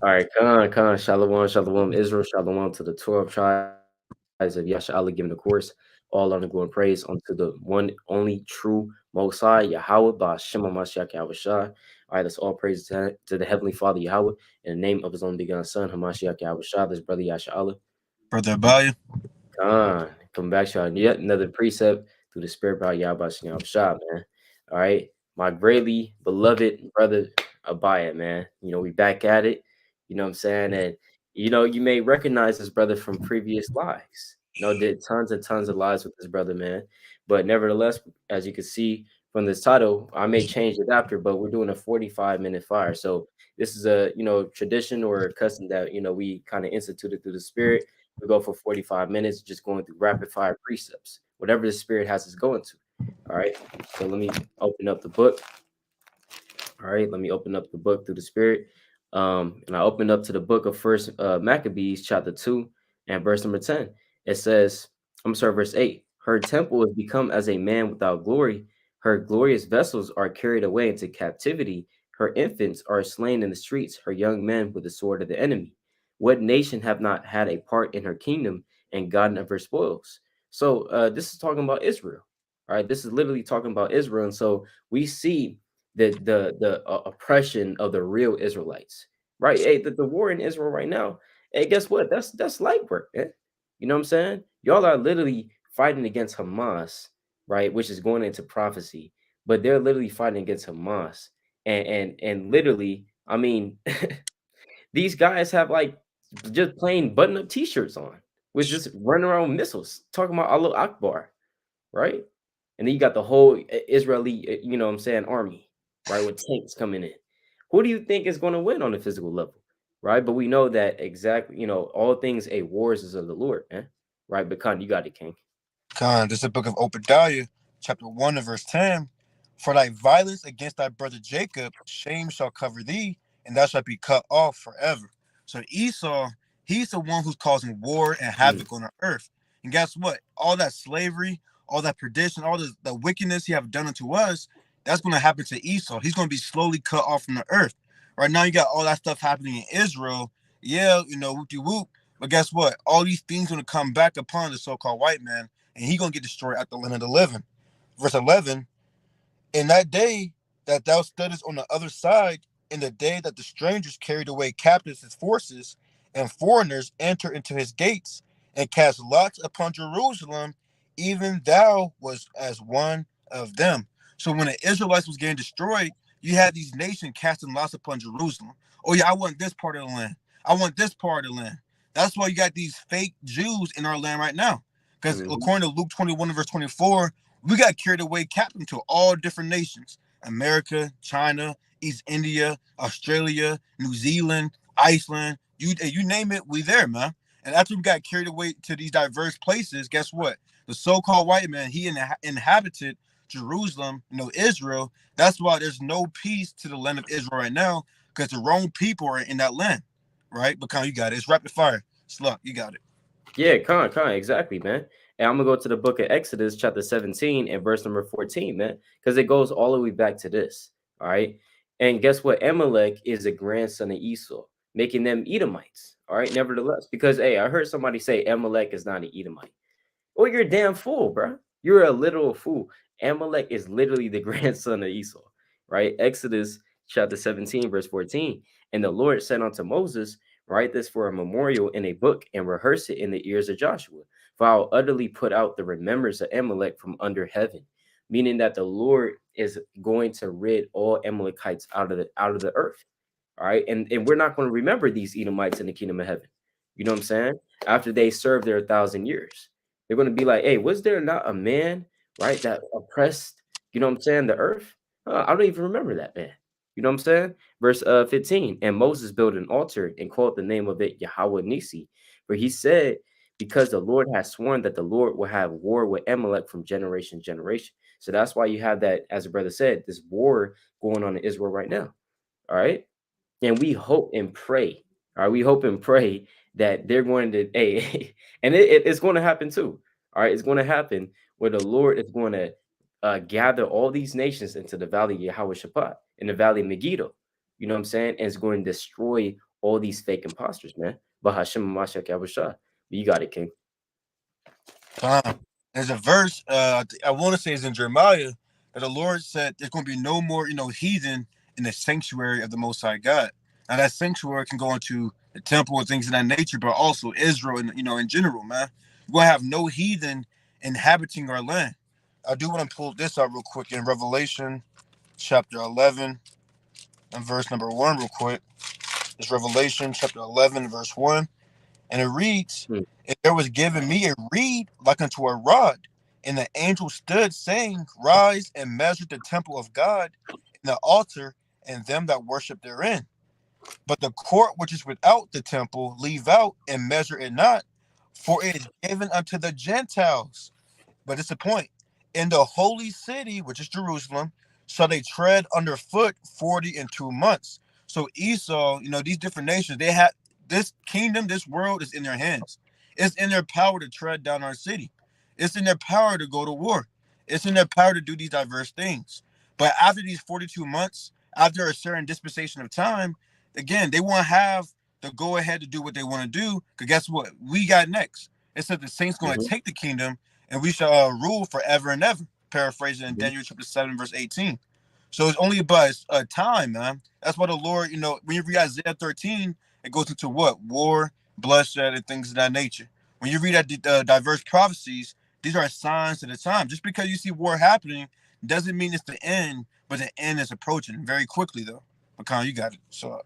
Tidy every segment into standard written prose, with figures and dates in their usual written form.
All right, Khan, Shalom, Israel, Shalom to the 12 tribes of Yasha Allah, giving the course, all honor, glory, and praise unto the one, only true Most High, Yahweh, Ba'Shem HaMashiach Yahweh Shai. All right, let's all praise to the Heavenly Father, Yahweh, in the name of His only begotten Son, Hamashiach Yahweh Shai, this brother Yasha Allah. Brother Ahbayah. Come back to yet another precept through the Spirit by Yahweh Shem Shah, man. All right, my greatly beloved brother Ahbayah, man. We back at it. You know what I'm saying? And you may recognize this brother from previous lives. Did tons and tons of lives with this brother, man. But nevertheless, as you can see from this title, I may change it after, but we're doing a 45-minute fire. So this is a tradition or a custom that we kind of instituted through the Spirit. We go for 45 minutes, just going through rapid fire precepts, whatever the Spirit has us going to. All right. So let me open up the book. All right. Let me open up the book through the Spirit. And I opened up to the book of First Maccabees, chapter 2, and verse number 10. It says, I'm sorry, verse 8. Her temple is become as a man without glory. Her glorious vessels are carried away into captivity. Her infants are slain in the streets, her young men with the sword of the enemy. What nation have not had a part in her kingdom and gotten of her spoils? So this is talking about Israel. All right, this is literally talking about Israel. And so we see the oppression of the real Israelites, right? Hey, the war in Israel right now. Hey, guess what? That's light work, man. You know what I'm saying? Y'all are literally fighting against Hamas, right? Which is going into prophecy, but they're literally fighting against Hamas, and literally, I mean, these guys have like just plain button-up T-shirts on with just running around with missiles, talking about Allah Akbar, right? And then you got the whole Israeli, what I'm saying, army, right, with tanks coming in. Who do you think is going to win on the physical level, right? But we know that exactly, all things a wars is of the Lord, man, right? But Khan, you got it, King. Khan, this is the book of Obadiah, chapter 1 and verse 10. For thy violence against thy brother Jacob, shame shall cover thee, and thou shalt be cut off forever. So Esau, he's the one who's causing war and Mm, havoc on the earth. And guess what? All that slavery, all that perdition, all the wickedness he have done unto us, that's going to happen to Esau. He's going to be slowly cut off from the earth. Right now, you got all that stuff happening in Israel. Yeah, whoop-de-whoop. But guess what? All these things going to come back upon the so-called white man, and he gonna get destroyed at the land of the living. Verse 11, in that day that thou stoodest on the other side, in the day that the strangers carried away captives his forces, and foreigners entered into his gates, and cast lots upon Jerusalem, even thou was as one of them. So when the Israelites was getting destroyed, you had these nations casting lots upon Jerusalem. Oh yeah, I want this part of the land. I want this part of the land. That's why you got these fake Jews in our land right now. Because mhm. according to Luke 21 verse 24, we got carried away captive to all different nations: America, China, East India, Australia, New Zealand, Iceland. You name it, we there, man. And after we got carried away to these diverse places, guess what? The so-called white man, he inhabited Jerusalem, Israel. That's why there's no peace to the land of Israel right now, because the wrong people are in that land, right? But you got it. It's rapid fire. Sluck, you got it. Yeah, Khan, exactly, man. And I'm gonna go to the book of Exodus, chapter 17, and verse number 14, man, because it goes all the way back to this. All right. And guess what? Amalek is a grandson of Esau, making them Edomites. All right, nevertheless, because hey, I heard somebody say Amalek is not an Edomite. Oh, you're a damn fool, bro. You're a literal fool. Amalek is literally the grandson of Esau, right? Exodus chapter 17, verse 14. And the Lord said unto Moses, write this for a memorial in a book and rehearse it in the ears of Joshua. For I'll utterly put out the remembrance of Amalek from under heaven. Meaning that the Lord is going to rid all Amalekites out of the earth. All right. And we're not going to remember these Edomites in the kingdom of heaven. You know what I'm saying? After they serve their 1,000 years. They're going to be like, hey, was there not a man, right, that oppressed, what I'm saying, the earth? I don't even remember that man. You know what I'm saying? Verse 15. And Moses built an altar and called the name of it Yahweh Nisi. For he said, because the Lord has sworn that the Lord will have war with Amalek from generation to generation. So that's why you have that, as the brother said, this war going on in Israel right now. All right. And we hope and pray. All right. We hope and pray that they're going to, hey, and it's going to happen too. All right. It's going to happen where the Lord is going to gather all these nations into the valley of Yahweh Shabbat, in the valley of Megiddo. You know what I'm saying? And it's going to destroy all these fake imposters, man. But Hashem Mashiach Yahushua. You got it, King. There's a verse, I want to say it's in Jeremiah, that the Lord said there's going to be no more, heathen in the sanctuary of the Most High God. Now that sanctuary can go into the temple and things of that nature, but also Israel, and in general, man. We're gonna have no heathen inhabiting our land. I do want to pull this out real quick in Revelation chapter 11 and verse number 1 real quick. It's Revelation chapter 11 verse 1. And it reads, Hmm. "And there was given me a reed like unto a rod, and the angel stood, saying, Rise and measure the temple of God, and the altar, and them that worship therein. But the court which is without the temple leave out, and measure it not, for it is given unto the Gentiles." But it's the point. In the holy city, which is Jerusalem, shall they tread underfoot 40 and 2 months. So Esau, these different nations, they have this kingdom, this world is in their hands. It's in their power to tread down our city. It's in their power to go to war. It's in their power to do these diverse things. But after these 42 months, after a certain dispensation of time, again, they won't have the go ahead to do what they want to do. Because guess what? We got next. It said the saints going to Mm-hmm. take the kingdom and we shall rule forever and ever. Paraphrasing in Mm-hmm. Daniel chapter 7, verse 18. So it's only about a time, man. That's why the Lord, when you read Isaiah 13, it goes into what? War, bloodshed, and things of that nature. When you read diverse prophecies, these are signs of the time. Just because you see war happening doesn't mean it's the end, but the end is approaching very quickly, though. But Khan, you got it. So,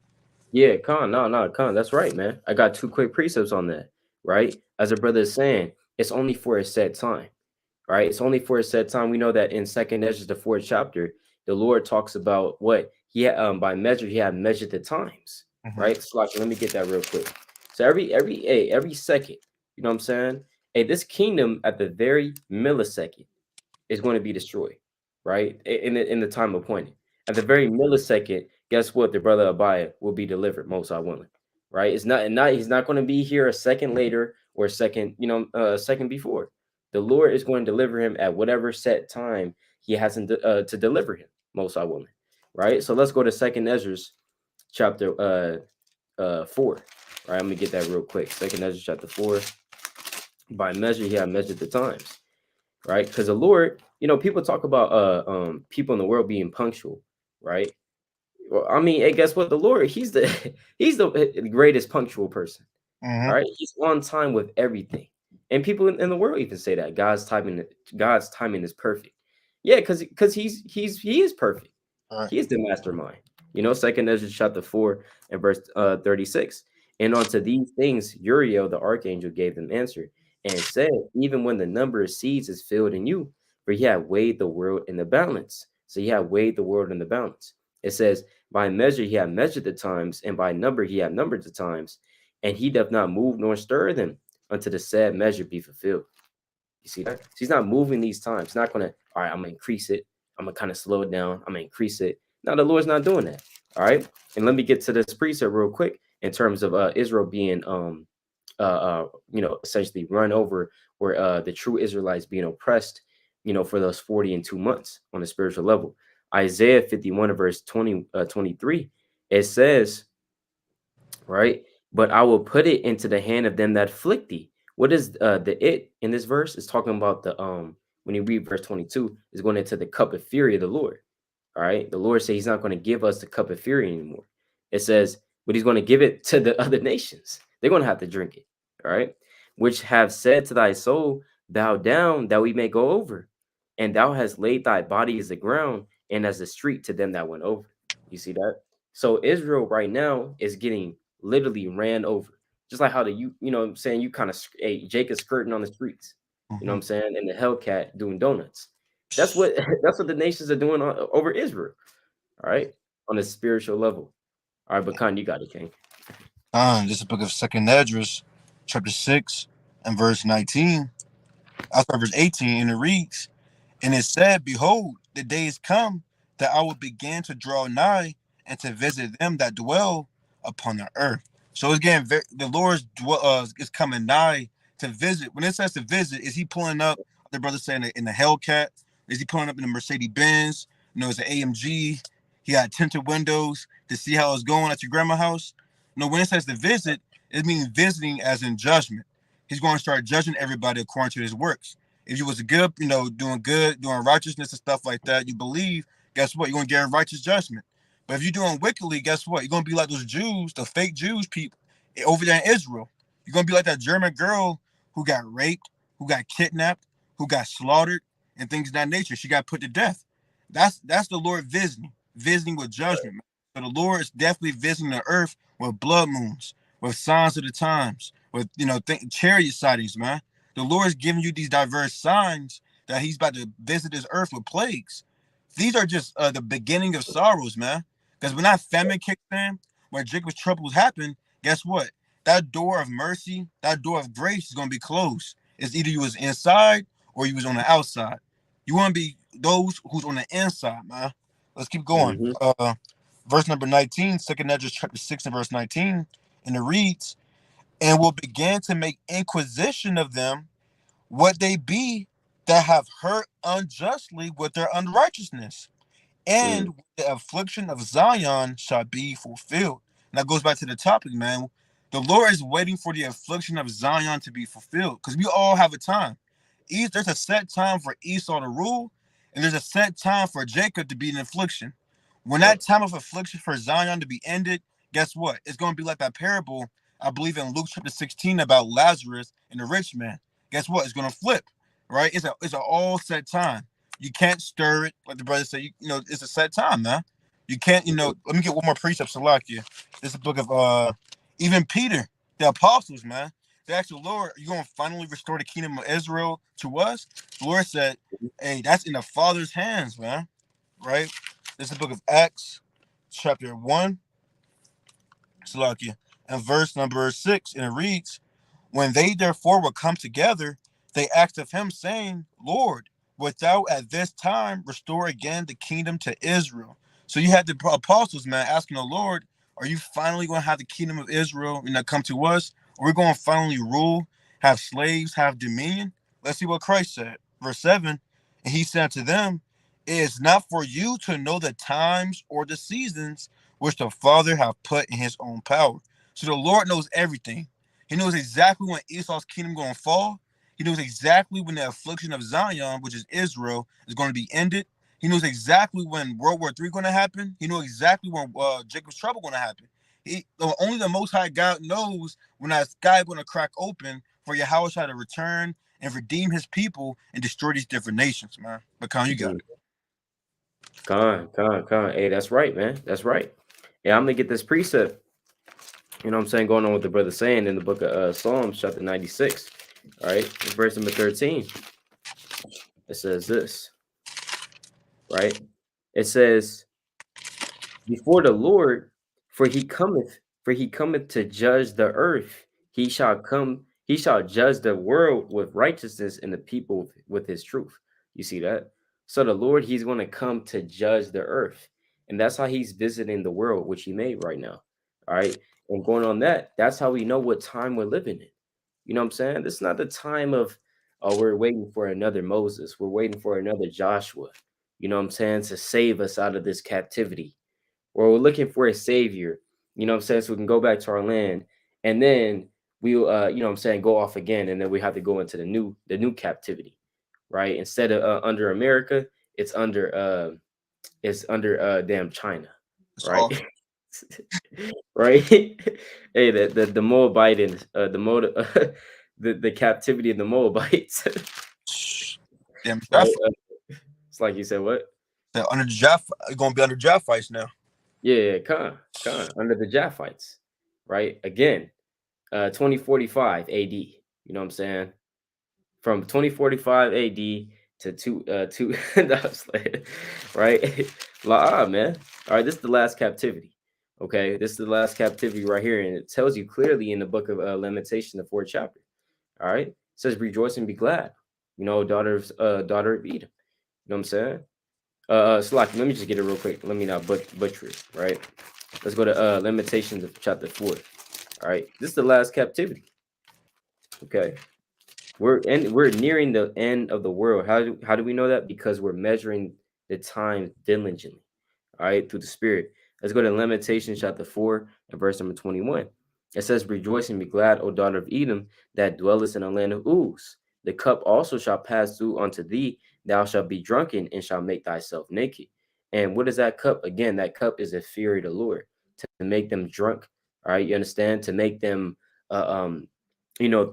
Yeah, Khan, no, Khan, that's right, man. I got two quick precepts on that, right? As a brother is saying, it's only for a set time, right? It's only for a set time. We know that in Second Ezra, the fourth chapter, the Lord talks about what by measure he had measured the times, mm-hmm. right? So let me get that real quick. So every second, you know what I'm saying? Hey, this kingdom at the very millisecond is going to be destroyed, right? In the time appointed. At the very millisecond, guess what? The brother Ahbayah will be delivered, most I willing, right? It's not he's not going to be here a second later or a second, a second before. The Lord is going to deliver him at whatever set time he has to deliver him, most I willing, right? So let's go to Second Ezra's chapter 4. Right, I'm gonna get that real quick. Second Ezra chapter 4. By measure, he had measured the times, right? Because the Lord, people talk about people in the world being punctual, right? Well, I mean, hey, guess what? The Lord, he's the he's the greatest punctual person, Mm-hmm. right? He's on time with everything. And people in the world even say that God's timing is perfect. Yeah, because he is perfect. All right. He is the mastermind. Second Ezra chapter 4 and verse 36. And unto these things Uriel the archangel gave them answer and said, even when the number of seeds is filled in you, for he had weighed the world in the balance. So he had weighed the world in the balance. It says, by measure he had measured the times, and by number he had numbered the times, and he doth not move nor stir them until the said measure be fulfilled. You see that? So he's not moving these times. He's not gonna, all right, I'm gonna increase it. I'm gonna kind of slow it down. I'm gonna increase it. Now the Lord's not doing that. All right. And let me get to this precept real quick in terms of Israel being essentially run over, or the true Israelites being oppressed, for those 40 and 2 months on a spiritual level. Isaiah 51 verse 23, it says, right? But I will put it into the hand of them that afflict thee. What is the it in this verse? Is talking about the when you read verse 22, is going into the cup of fury of the Lord. All right. The Lord says he's not going to give us the cup of fury anymore. It says, but he's going to give it to the other nations. They're going to have to drink it. All right. Which have said to thy soul, bow down that we may go over. And thou hast laid thy body as the ground and as the street to them that went over. You see that? So Israel right now is getting literally ran over. Just like how you know what I'm saying, you kind of Jacob skirting on the streets. You know Mm-hmm. what I'm saying? And the Hellcat doing donuts. That's what that's what the nations are doing over Israel. All right, on a spiritual level. All right, but Khan, you got it, King. This is the book of Second Esdras, chapter 6 and verse 19. Outside verse 18, and it reads, And it said, Behold, the days come that I will begin to draw nigh and to visit them that dwell upon the earth. So again, the Lord is coming nigh to visit. When it says to visit, is he pulling up, the brother saying, in the Hellcat? Is he pulling up in the Mercedes Benz? It's an AMG. He got tinted windows to see how it's going at your grandma's house. No, when it says to visit, it means visiting as in judgment. He's going to start judging everybody according to his works. If you was good, doing good, doing righteousness and stuff like that, you believe, guess what? You're going to get a righteous judgment. But if you're doing wickedly, guess what? You're going to be like those Jews, the fake Jews people over there in Israel. You're going to be like that German girl who got raped, who got kidnapped, who got slaughtered, and things of that nature. She got put to death. That's the Lord visiting with judgment. So the Lord is definitely visiting the earth with blood moons, with signs of the times, with chariot sightings, man. The Lord is giving you these diverse signs that He's about to visit this earth with plagues. These are just the beginning of sorrows, man. Because when that famine kicked in, when Jacob's troubles happened, guess what? That door of mercy, that door of grace is gonna be closed. It's either you was inside or you was on the outside. You want to be those who's on the inside, man. Let's keep going. Mm-hmm. Verse number 19, 2nd Ezra chapter 6 and verse 19, and it reads, and will begin to make inquisition of them what they be that have hurt unjustly with their unrighteousness, and the affliction of Zion shall be fulfilled. And that goes back to the topic, man. The Lord is waiting for the affliction of Zion to be fulfilled because we all have a time. There's a set time for Esau to rule, and there's a set time for Jacob to be in affliction. When that Yep. time of affliction for Zion to be ended, guess what? It's going to be like that parable, I believe in Luke chapter 16 about Lazarus and the rich man. Guess what? It's going to flip, right? It's an all set time. You can't stir it, like the brother said. It's a set time, man. You can't, let me get one more precept, Salakia. This is a book of even Peter, the apostles, man. They asked the Lord, "Are you gonna finally restore the kingdom of Israel to us?" The Lord said, "Hey, that's in the Father's hands, man." Right? This is the book of Acts, chapter 1, Salakia, and verse number 6, and it reads, when they therefore were come together, they asked of him, saying, Lord, wilt thou at this time restore again the kingdom to Israel? So you had the apostles, man, asking the Lord, are you finally going to have the kingdom of Israel, come to us? Are we going to finally rule, have slaves, have dominion? Let's see what Christ said. Verse 7, and he said to them, it is not for you to know the times or the seasons which the Father hath put in his own power. So the Lord knows everything. He knows exactly when Esau's kingdom going to fall. He knows exactly when the affliction of Zion, which is Israel, is going to be ended. He knows exactly when World War III going to happen. He knows exactly when Jacob's trouble going to happen. Only the Most High God knows when that sky going to crack open for Yahweh to return and redeem His people and destroy these different nations, man. But Khan, you got Mm-hmm. it. Con. Hey, that's right, man. That's right. Yeah, I'm gonna get this precept. You know what I'm saying? Going on with the brother saying in the book of Psalms, chapter 96. All right, verse number 13. It says this, right? It says, before the Lord, for he cometh to judge the earth. He shall judge the world with righteousness and the people with his truth. You see that? So the Lord, he's going to come to judge the earth. And that's how he's visiting the world, which he made right now. All right. And going on that, that's how we know what time we're living in. You know what I'm saying? This is not the time of, oh, we're waiting for another Moses. We're waiting for another Joshua. You know what I'm saying? To save us out of this captivity, or we're looking for a savior, you know what I'm saying, so we can go back to our land, and then we you know what I'm saying, go off again, and then we have to go into the new captivity, right? Instead of under America, it's under damn China, It's right? awesome. Right. Hey, the Moabite and the captivity of the Moabites. Damn, Right, it's like you said, what? under the Jaff, going to be under Jaff fights now. Yeah, Khan, under the Japhites, right? Again, 2045 AD. You know what I'm saying? From 2045 AD to no, right? Man. All right, this is the last captivity. Okay, this is the last captivity right here, and it tells you clearly in the book of Lamentation, the fourth chapter. All right, it says, "Rejoice and be glad." You know, daughter of Edom. You know what I'm saying? Slocky, let me just get it real quick. Let me not butcher it, right? Let's go to Lamentations of chapter 4. All right, this is the last captivity. Okay, we're nearing the end of the world. How do we know that? Because we're measuring the time diligently. All right, through the Spirit. Let's go to Lamentations chapter 4 and verse number 21. It says, Rejoice and be glad, O daughter of Edom, that dwellest in the land of Uz. The cup also shall pass through unto thee. Thou shalt be drunken and shalt make thyself naked. And what is that cup? Again, that cup is a fury of the Lord to make them drunk. All right, you understand? To make them, uh, um,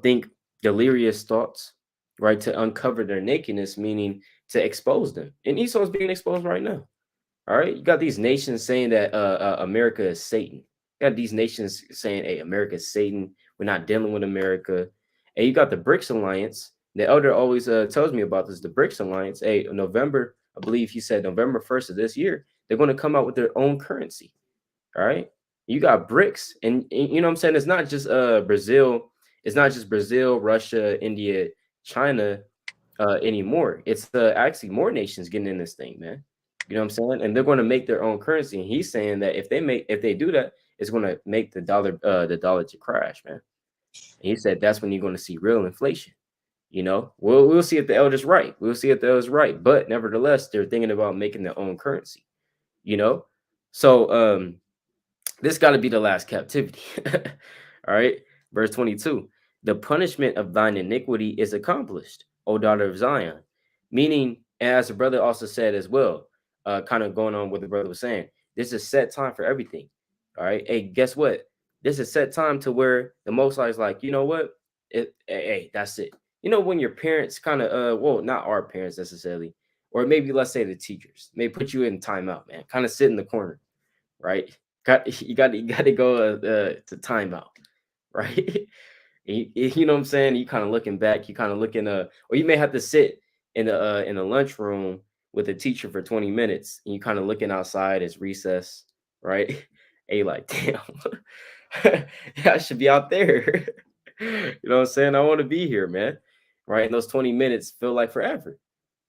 think delirious thoughts, right? To uncover their nakedness, meaning to expose them. And Esau's being exposed right now. All right, you got these nations saying that America is Satan. You got these nations saying, "Hey, America is Satan. We're not dealing with America." And you got the BRICS alliance. The elder always tells me about this. The BRICS alliance. Hey, November, I believe he said November 1st of this year, they're going to come out with their own currency. All right, you got BRICS, and you know what I'm saying. It's not just Brazil. It's not just Brazil, Russia, India, China anymore. It's actually more nations getting in this thing, man. You know what I'm saying? And they're going to make their own currency. And he's saying that if they do that, it's going to make the dollar to crash, man. And he said that's when you're going to see real inflation. We'll see if the elder's right. We'll see if the elder's right. But nevertheless, they're thinking about making their own currency. You know, so this got to be the last captivity. All right. Verse 22. The punishment of thine iniquity is accomplished, O daughter of Zion. Meaning, as the brother also said as well, kind of going on what the brother was saying, there's a set time for everything. All right. Hey, guess what? There's a set time to where the Most High is like, you know what? Hey, that's it. When your parents kind of, well, not our parents necessarily, or maybe let's say the teachers, may put you in timeout, man. Kind of sit in the corner, right? You got to go to timeout, right? You know what I'm saying? You kind of looking back, you kind of looking or you may have to sit in the lunchroom with a teacher for 20 minutes, and you kind of looking outside as recess, right? And you like, damn, I should be out there. You know what I'm saying? I want to be here, man. Right? And those 20 minutes feel like forever.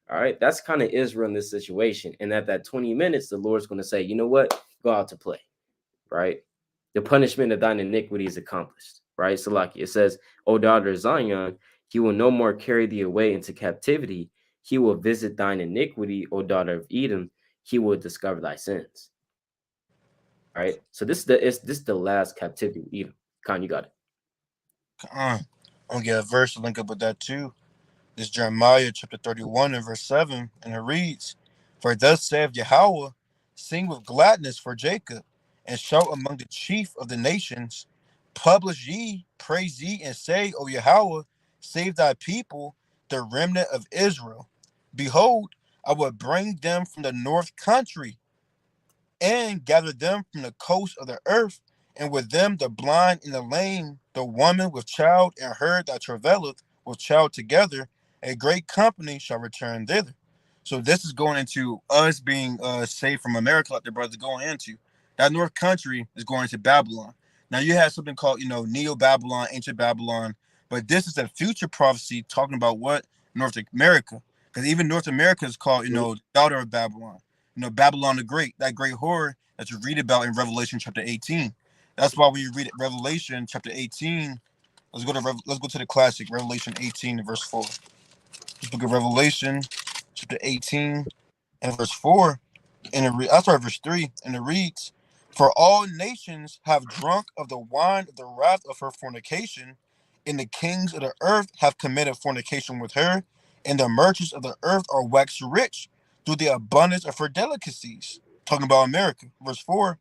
All right. That's kind of Israel in this situation. And at that 20 minutes, the Lord's going to say, you know what? Go out to play, right? The punishment of thine iniquity is accomplished, right? So, like it says, O daughter of Zion, he will no more carry thee away into captivity. He will visit thine iniquity, O daughter of Edom. He will discover thy sins. All right. So this is the last captivity of Edom. Khan, you got it. I'm gonna get a verse to link up with that too. This Jeremiah chapter 31 and verse 7, and it reads, For thus saith Yahweh, sing with gladness for Jacob, and shout among the chief of the nations. Publish ye, praise ye, and say, O Yahweh, save thy people, the remnant of Israel. Behold, I will bring them from the north country, and gather them from the coast of the earth, and with them the blind and the lame, the woman with child, and her that travaileth with child together, a great company shall return thither. So this is going into us being saved from America, like the brothers going into. That north country is going to Babylon. Now you have something called, Neo Babylon, ancient Babylon, but this is a future prophecy talking about what? North America. Because even North America is called, daughter of Babylon. Babylon the Great, that great horror that you read about in Revelation chapter 18. That's why when you read Revelation chapter 18, let's go to the classic, Revelation 18 and verse 4. This book of Revelation chapter 18 and verse 4, and I start verse 3, and it reads, For all nations have drunk of the wine of the wrath of her fornication, and the kings of the earth have committed fornication with her, and the merchants of the earth are waxed rich through the abundance of her delicacies. Talking about America. Verse 4,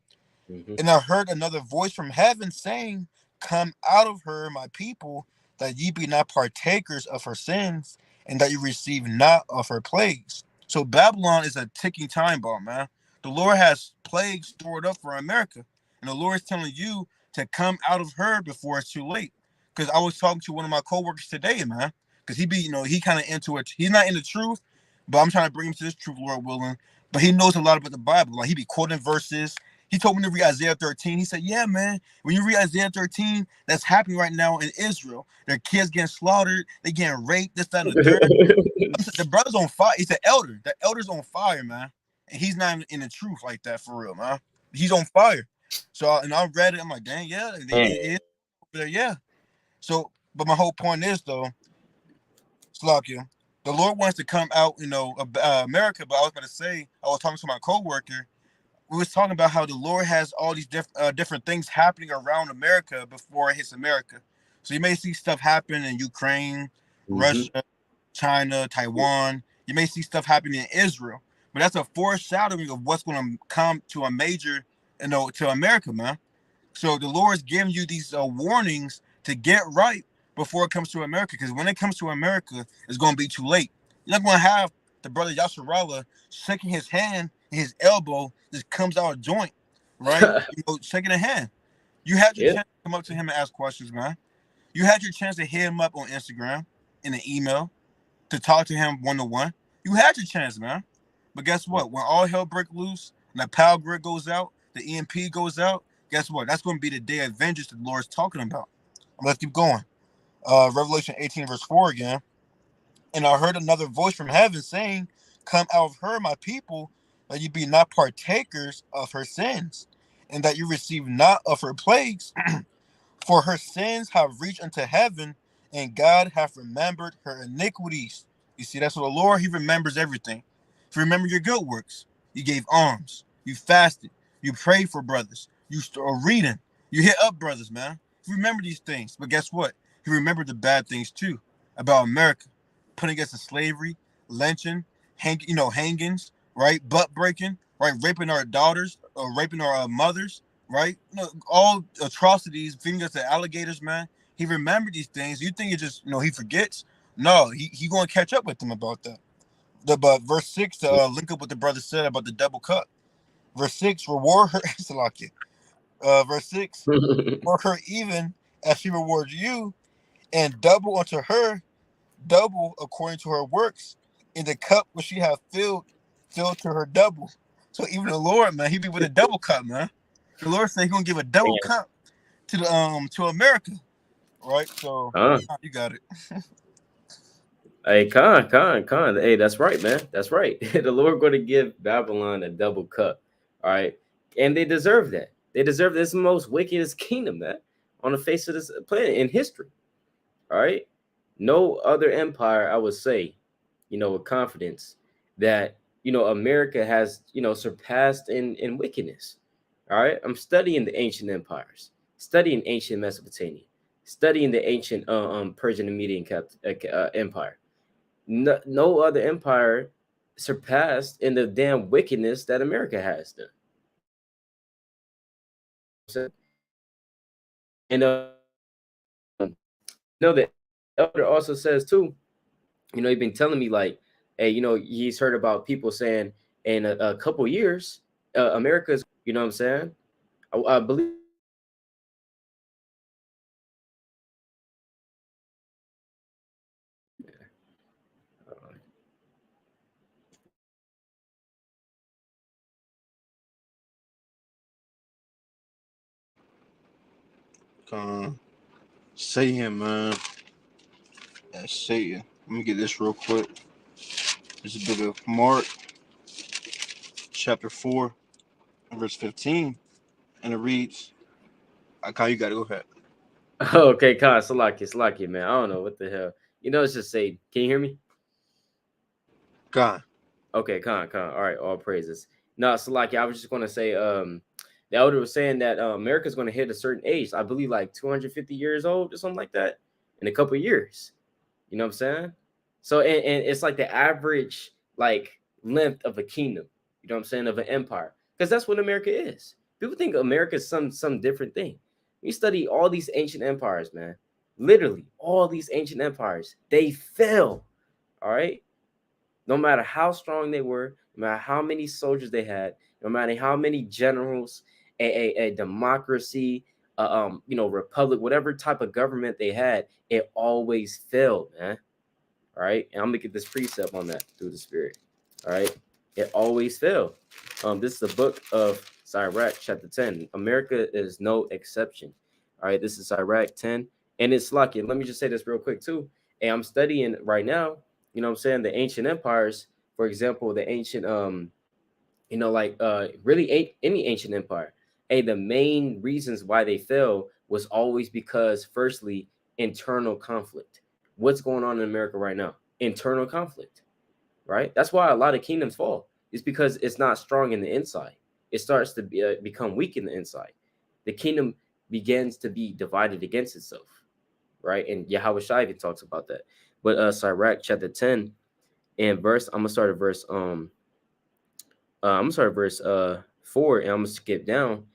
Mm-hmm. and I heard another voice from heaven saying, Come out of her, my people, that ye be not partakers of her sins, and that you receive not of her plagues. So Babylon is a ticking time bomb, man. The Lord has plagues stored up for America. And the Lord is telling you to come out of her before it's too late. Because I was talking to one of my coworkers today, man. Because he kind of into it. He's not in the truth, but I'm trying to bring him to this truth, Lord willing. But he knows a lot about the Bible. Like he be quoting verses. He told me to read Isaiah 13. He said, yeah, man, when you read Isaiah 13, that's happening right now in Israel. Their kids getting slaughtered. They getting raped, this, that, and the third. The brother's on fire. He's an elder. The elder's on fire, man. And he's not in the truth like that for real, man. He's on fire. So, and I read it. I'm like, dang, yeah. Yeah. So, but my whole point is, though, Slakia, the Lord wants to come out, America. But I was going to say, I was talking to my coworker, we was talking about how the Lord has all these different things happening around America before it hits America. So you may see stuff happen in Ukraine, Mm-hmm. Russia, China, Taiwan. You may see stuff happening in Israel, but that's a foreshadowing of what's going to come to a major, to America, man. So the Lord's giving you these warnings to get right before it comes to America, because when it comes to America, it's going to be too late. You're not going to have the brother Yasharallah shaking his hand and his elbow just comes out of joint, right? Shaking a hand. You had your Yeah. chance to come up to him and ask questions, man. You had your chance to hit him up on Instagram, in an email, to talk to him one to one. You had your chance, man. But guess what? When all hell breaks loose and the power grid goes out, the EMP goes out, guess what? That's going to be the day of vengeance that the Lord's talking about. Let's keep going. Revelation 18, verse 4 again. And I heard another voice from heaven saying, come out of her, my people, that you be not partakers of her sins, and that you receive not of her plagues, for her sins have reached unto heaven, and God hath remembered her iniquities. You see, that's what the Lord, He remembers everything. If you remember your good works, you gave alms, you fasted, you prayed for brothers, you are reading, you hit up brothers, man. You remember these things. But guess what? He remembered the bad things too about America, putting us in slavery, lynching, hangings, right? Butt breaking, right? Raping our daughters, or raping our mothers, right? All atrocities, feeding us to alligators, man. He remembered these things. You think it just, he forgets? No, he going to catch up with them about that. But verse 6 to link up what the brother said about the double cup. Verse 6, reward her, Salakia. Verse 6, reward her even as she rewards you, and double unto her, double according to her works. In the cup which she hath filled to her double. So even the Lord, man, he be with a double cup, man. The Lord said he's gonna give a double Damn. cup to America, right? So Uh, you got it. hey, Khan. Hey, that's right, man. That's right. The Lord going to give Babylon a double cup. All right. And they deserve that. They deserve this most wickedest kingdom, man, on the face of this planet in history. All right. No other empire, I would say, with confidence that, America has, surpassed in wickedness. All right. I'm studying the ancient empires, studying ancient Mesopotamia, studying the ancient Persian and Median empire. No other empire surpassed in the damn wickedness that America has done. And the elder also says too, he's been telling me like, hey, he's heard about people saying in a couple years, America's, what I'm saying? I believe. Satan, man. That's Satan. Let me get this real quick. This is a bit of Mark, chapter 4, verse 15. And it reads, Kyle, you got to go ahead. Okay, Khan, Salaki, man. I don't know what the hell. It's just say, can you hear me? God. Okay, Khan. All right, all praises. No, Salaki, I was just gonna say, the elder was saying that America's gonna hit a certain age. I believe like 250 years old or something like that in a couple of years. You know what I'm saying? So and it's like the average like length of a kingdom. You know what I'm saying, of an empire, because that's what America is. People think America is some different thing. You study all these ancient empires, man. Literally, all these ancient empires, they fell. All right, no matter how strong they were, no matter how many soldiers they had, no matter how many generals, a democracy, republic, whatever type of government they had, it always failed, man. All right, and I'm gonna get this precept on that through the Spirit. All right, it always failed. This is the book of Sirach, chapter 10. America is no exception. All right, this is Sirach 10, and it's lucky. Let me just say this real quick too. And I'm studying right now. You know what I'm saying, the ancient empires, for example, the ancient like really any ancient empire. Hey, the main reasons why they fell was always because, firstly, internal conflict. What's going on in America right now? Internal conflict, right? That's why a lot of kingdoms fall. It's because it's not strong in the inside. it starts to become weak in the inside. The kingdom begins to be divided against itself, right? And Yahweh Shai even talks about that. But Sirach chapter 10 and verse, I'm gonna start at verse 4, and I'm gonna skip down.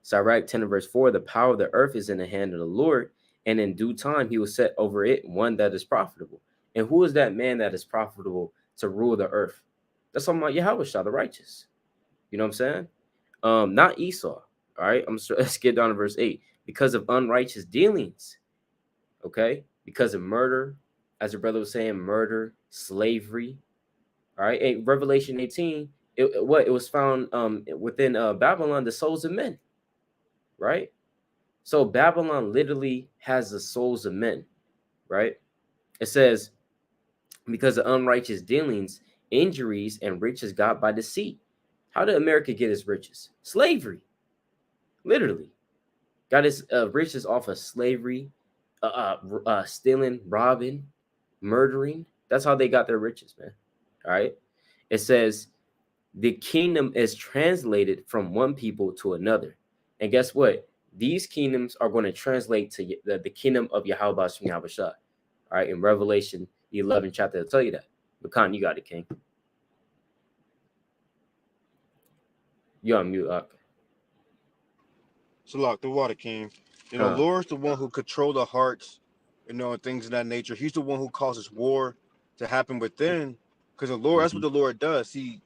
Sirach 10 and verse 4, the power of the earth is in the hand of the Lord, and in due time he will set over it one that is profitable. And who is that man that is profitable to rule the earth? That's talking about Yahweh Shah, the righteous. You know what I'm saying? Not Esau. All right. Let's get down to verse 8. Because of unrighteous dealings, okay, because of murder, as your brother was saying, murder, slavery. All right. In Revelation 18, it was found within Babylon, the souls of men, right? So Babylon literally has the souls of men, right? It says, because of unrighteous dealings, injuries, and riches got by deceit. How did America get its riches? Slavery, literally. Got its riches off of slavery, stealing, robbing, murdering. That's how they got their riches, man. All right. It says the kingdom is translated from one people to another. And guess what? These kingdoms are going to translate to the kingdom of Yahweh Shem Shah. All right. In Revelation, the 11th chapter, it'll tell you that. But Khan, you got it, King. You're on mute, Ak. So look, the water king. Khan. Lord's the one who control the hearts, and things of that nature. He's the one who causes war to happen within. Because the Lord, that's what Mm-hmm. the Lord does. He,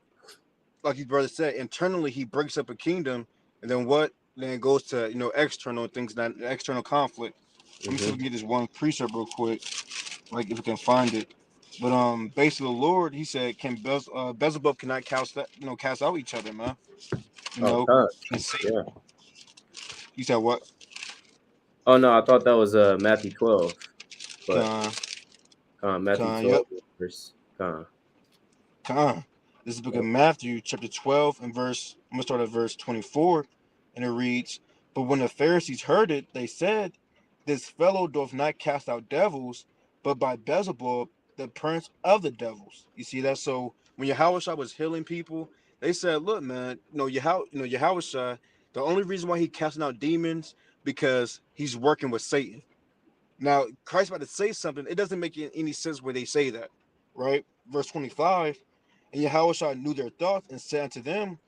like his brother said, internally he breaks up a kingdom, and then what? Then it goes to external things, that external conflict. Let me see if we Mm-hmm. can get this one precept real quick, like if we can find it. But basically, the Lord, he said, can Beelzebub cannot cast out each other, man. You Oh, know, Khan. and see. Yeah. He said what? Oh, no, I thought that was Matthew 12. But Con, Matthew con, 12, yep. verse. Khan. Con. This is the book of Yep. Matthew, chapter 12, and verse, I'm going to start at verse 24, and it reads, but when the Pharisees heard it, they said, this fellow doth not cast out devils, but by Beelzebub, the prince of the devils. You see that? So when Yahushua was healing people, they said, look, man, Yahushua, the only reason why he casting out demons, because he's working with Satan. Now, Christ about to say something. It doesn't make any sense where they say that, right? Verse 25, and Yahushua knew their thoughts and said unto them,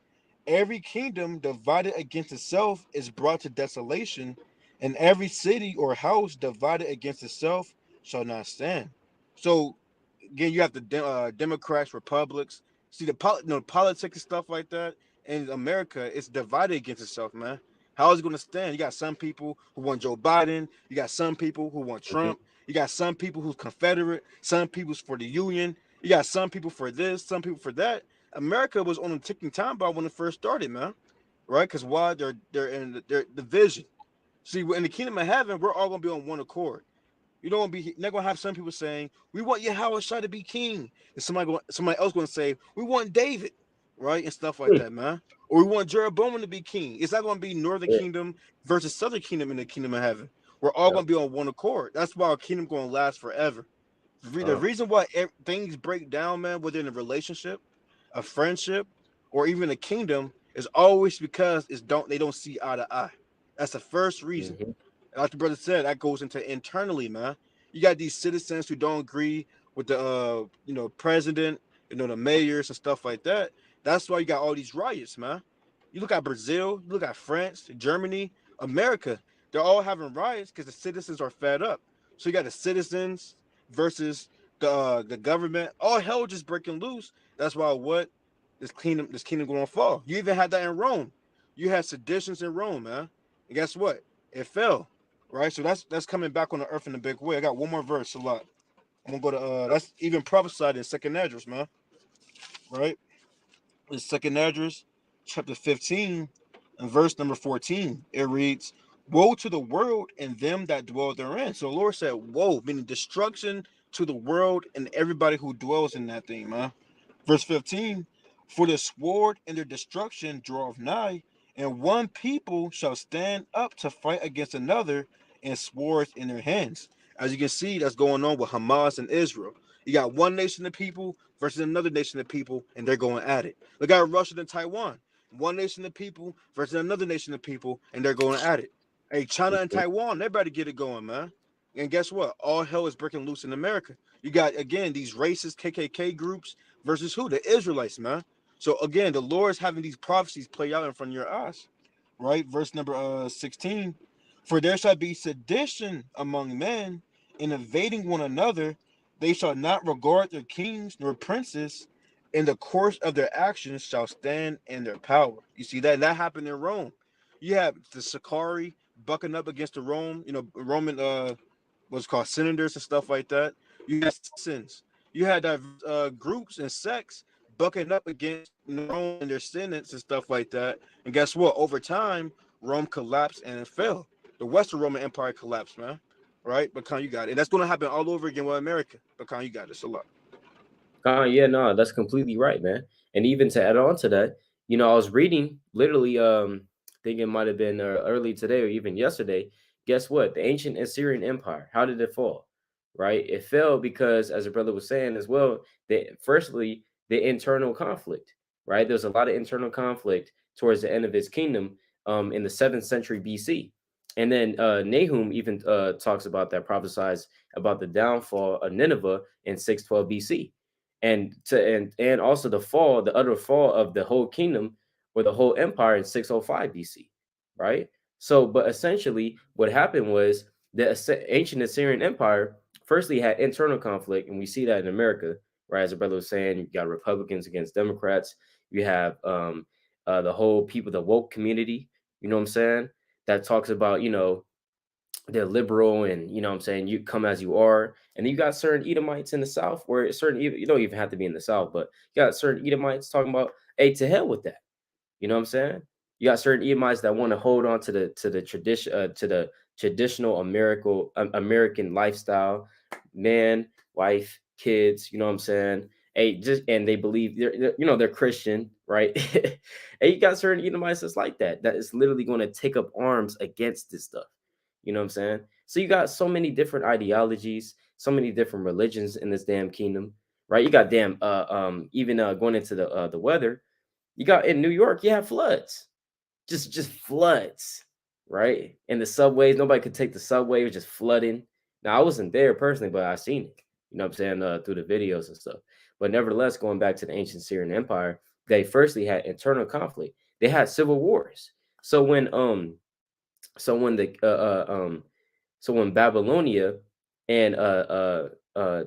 every kingdom divided against itself is brought to desolation, and every city or house divided against itself shall not stand. So again, you have the Democrats, Republics. See politics and stuff like that. In America, it's divided against itself, man. How is it going to stand? You got some people who want Joe Biden. You got some people who want Mm-hmm. Trump. You got some people who's Confederate. Some people's for the Union. You got some people for this. Some people for that. America was on a ticking time bomb when it first started, man. Right? Because why? They're in their division. See, in the kingdom of heaven, we're all gonna be on one accord. You don't be not gonna have some people saying we want Yahweh Shai to be king, and somebody else gonna say we want David, right, and stuff like that, man. Or we want Jeroboam to be king. It's not gonna be Northern Yeah. Kingdom versus Southern Kingdom in the kingdom of heaven. We're all Yep. gonna be on one accord. That's why our kingdom gonna last forever. The Khan. reason why things break down, man, whether in a relationship, a friendship, or even a kingdom, is always because they don't see eye to eye. That's the first reason. Mm-hmm. Like the brother said, that goes into internally, man. You got these citizens who don't agree with the president, the mayors and stuff like that. That's why you got all these riots, man. You look at Brazil, you look at France, Germany, America. They're all having riots because the citizens are fed up. So you got the citizens versus the government. All hell just breaking loose. That's why this kingdom going to fall. You even had that in Rome. You had seditions in Rome, man. And guess what? It fell. Right? So that's coming back on the earth in a big way. I got one more verse, a lot. I'm gonna go to that's even prophesied in second address, man. Right? In second address, chapter 15, and verse number 14. It reads, woe to the world and them that dwell therein. So the Lord said, woe, meaning destruction to the world and everybody who dwells in that thing, man. Verse 15, for the sword and their destruction draweth nigh, and one people shall stand up to fight against another, and swords in their hands. As you can see, that's going on with Hamas and Israel. You got one nation of people versus another nation of people, and they're going at it. Look at Russia and Taiwan. one nation of people versus another nation of people, and they're going at it. Hey, China and Taiwan, they better get it going, man. And guess what? All hell is breaking loose in America. You got again these racist KKK groups versus who? The Israelites, man. So again, the Lord is having these prophecies play out in front of your eyes, right? Verse number 16. For there shall be sedition among men, in invading one another. They shall not regard their kings nor princes. In the course of their actions shall stand in their power. You see that happened in Rome. You have the Sakari bucking up against the Roman what's called senators and stuff like that. You had citizens. You had diverse groups and sects bucking up against Rome and their senates and stuff like that. And guess what? Over time, Rome collapsed and it fell. The Western Roman Empire collapsed, man. Right? But you got it. And that's going to happen all over again with America. But you got this a lot. Yeah, no, that's completely right, man. And even to add on to that, I was reading literally, I think it might have been early today or even yesterday. Guess what? The ancient Assyrian Empire, how did it fall? Right? It fell because, as a brother was saying as well, that firstly, the internal conflict, right? There's a lot of internal conflict towards the end of his kingdom in the 7th century BC. And then Nahum even talks about that, prophesies about the downfall of Nineveh in 612 BC, and also the utter fall of the whole kingdom or the whole empire in 605 BC, right? So, but essentially, what happened was the ancient Assyrian Empire firstly had internal conflict, and we see that in America, right? As the brother was saying, you got Republicans against Democrats. You have the whole people, the woke community. You know what I'm saying? That talks about they're liberal, and what I'm saying, you come as you are. And then you got certain Edomites in the South, where certain, you don't even have to be in the South, but you got certain Edomites talking about, hey, to hell with that. You know what I'm saying? You got certain Edomites that want to hold on to the tradition, to the traditional American lifestyle, man, wife, kids. You know what I'm saying? Hey, just, and they believe they're Christian, right? And you got certain Edomites that's like that. That is literally going to take up arms against this stuff. You know what I'm saying? So you got so many different ideologies, so many different religions in this damn kingdom, right? You got damn even going into the weather. You got in New York, you have floods, just floods, right? In the subways, nobody could take the subway; it was just flooding. Now I wasn't there personally, but I seen it. You know what I'm saying, through the videos and stuff. But nevertheless, going back to the ancient Syrian Empire, they firstly had internal conflict. They had civil wars. So when so when the so when Babylonia and the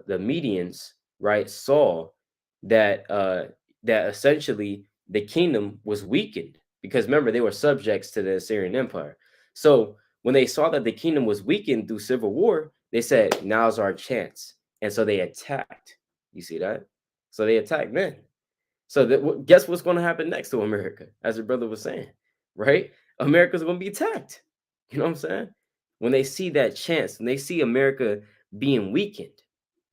Medians, right, saw that essentially the kingdom was weakened, because remember they were subjects to the Assyrian Empire. So when they saw that the kingdom was weakened through civil war, they said, "Now's our chance," and so they attacked. You see that? So they attacked then. So guess what's going to happen next to America? As your brother was saying, right? America's going to be attacked. You know what I'm saying? When they see that chance, when they see America being weakened,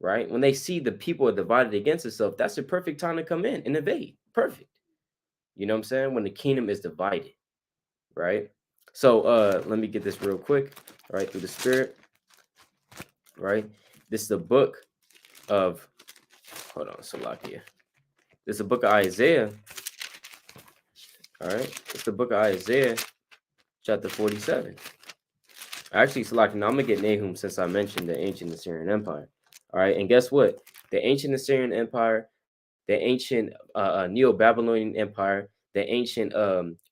right? When they see the people are divided against itself, that's the perfect time to come in and invade. Perfect. You know what I'm saying? When the kingdom is divided, right? So let me get this real quick, right? Through the spirit, right? This is the book of, hold on, Salakia. This is the book of Isaiah. All right. It's the book of Isaiah, chapter 47. Actually, Salakia, now I'm going to get Nahum since I mentioned the ancient Assyrian Empire. All right. And guess what? The ancient Assyrian Empire, the ancient Neo-Babylonian Empire, the ancient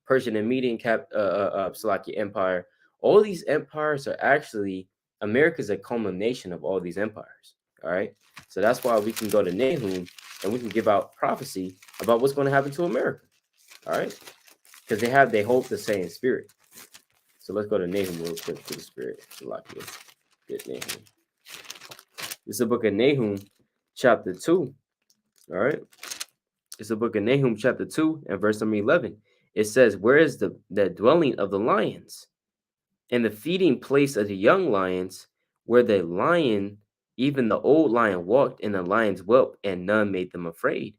Persian and Median Salakia Empire, all these empires are actually, America's a culmination of all these empires. All right. So that's why we can go to Nahum and we can give out prophecy about what's going to happen to America. All right. Because they hold the same spirit. So let's go to Nahum real quick for the spirit. Get Nahum. This is the book of Nahum, chapter 2. All right. It's the book of Nahum, chapter 2, and verse number 11. It says, "Where is the dwelling of the lions, and the feeding place of the young lions, where the lion, even the old lion, walked, and the lions whelped, and none made them afraid?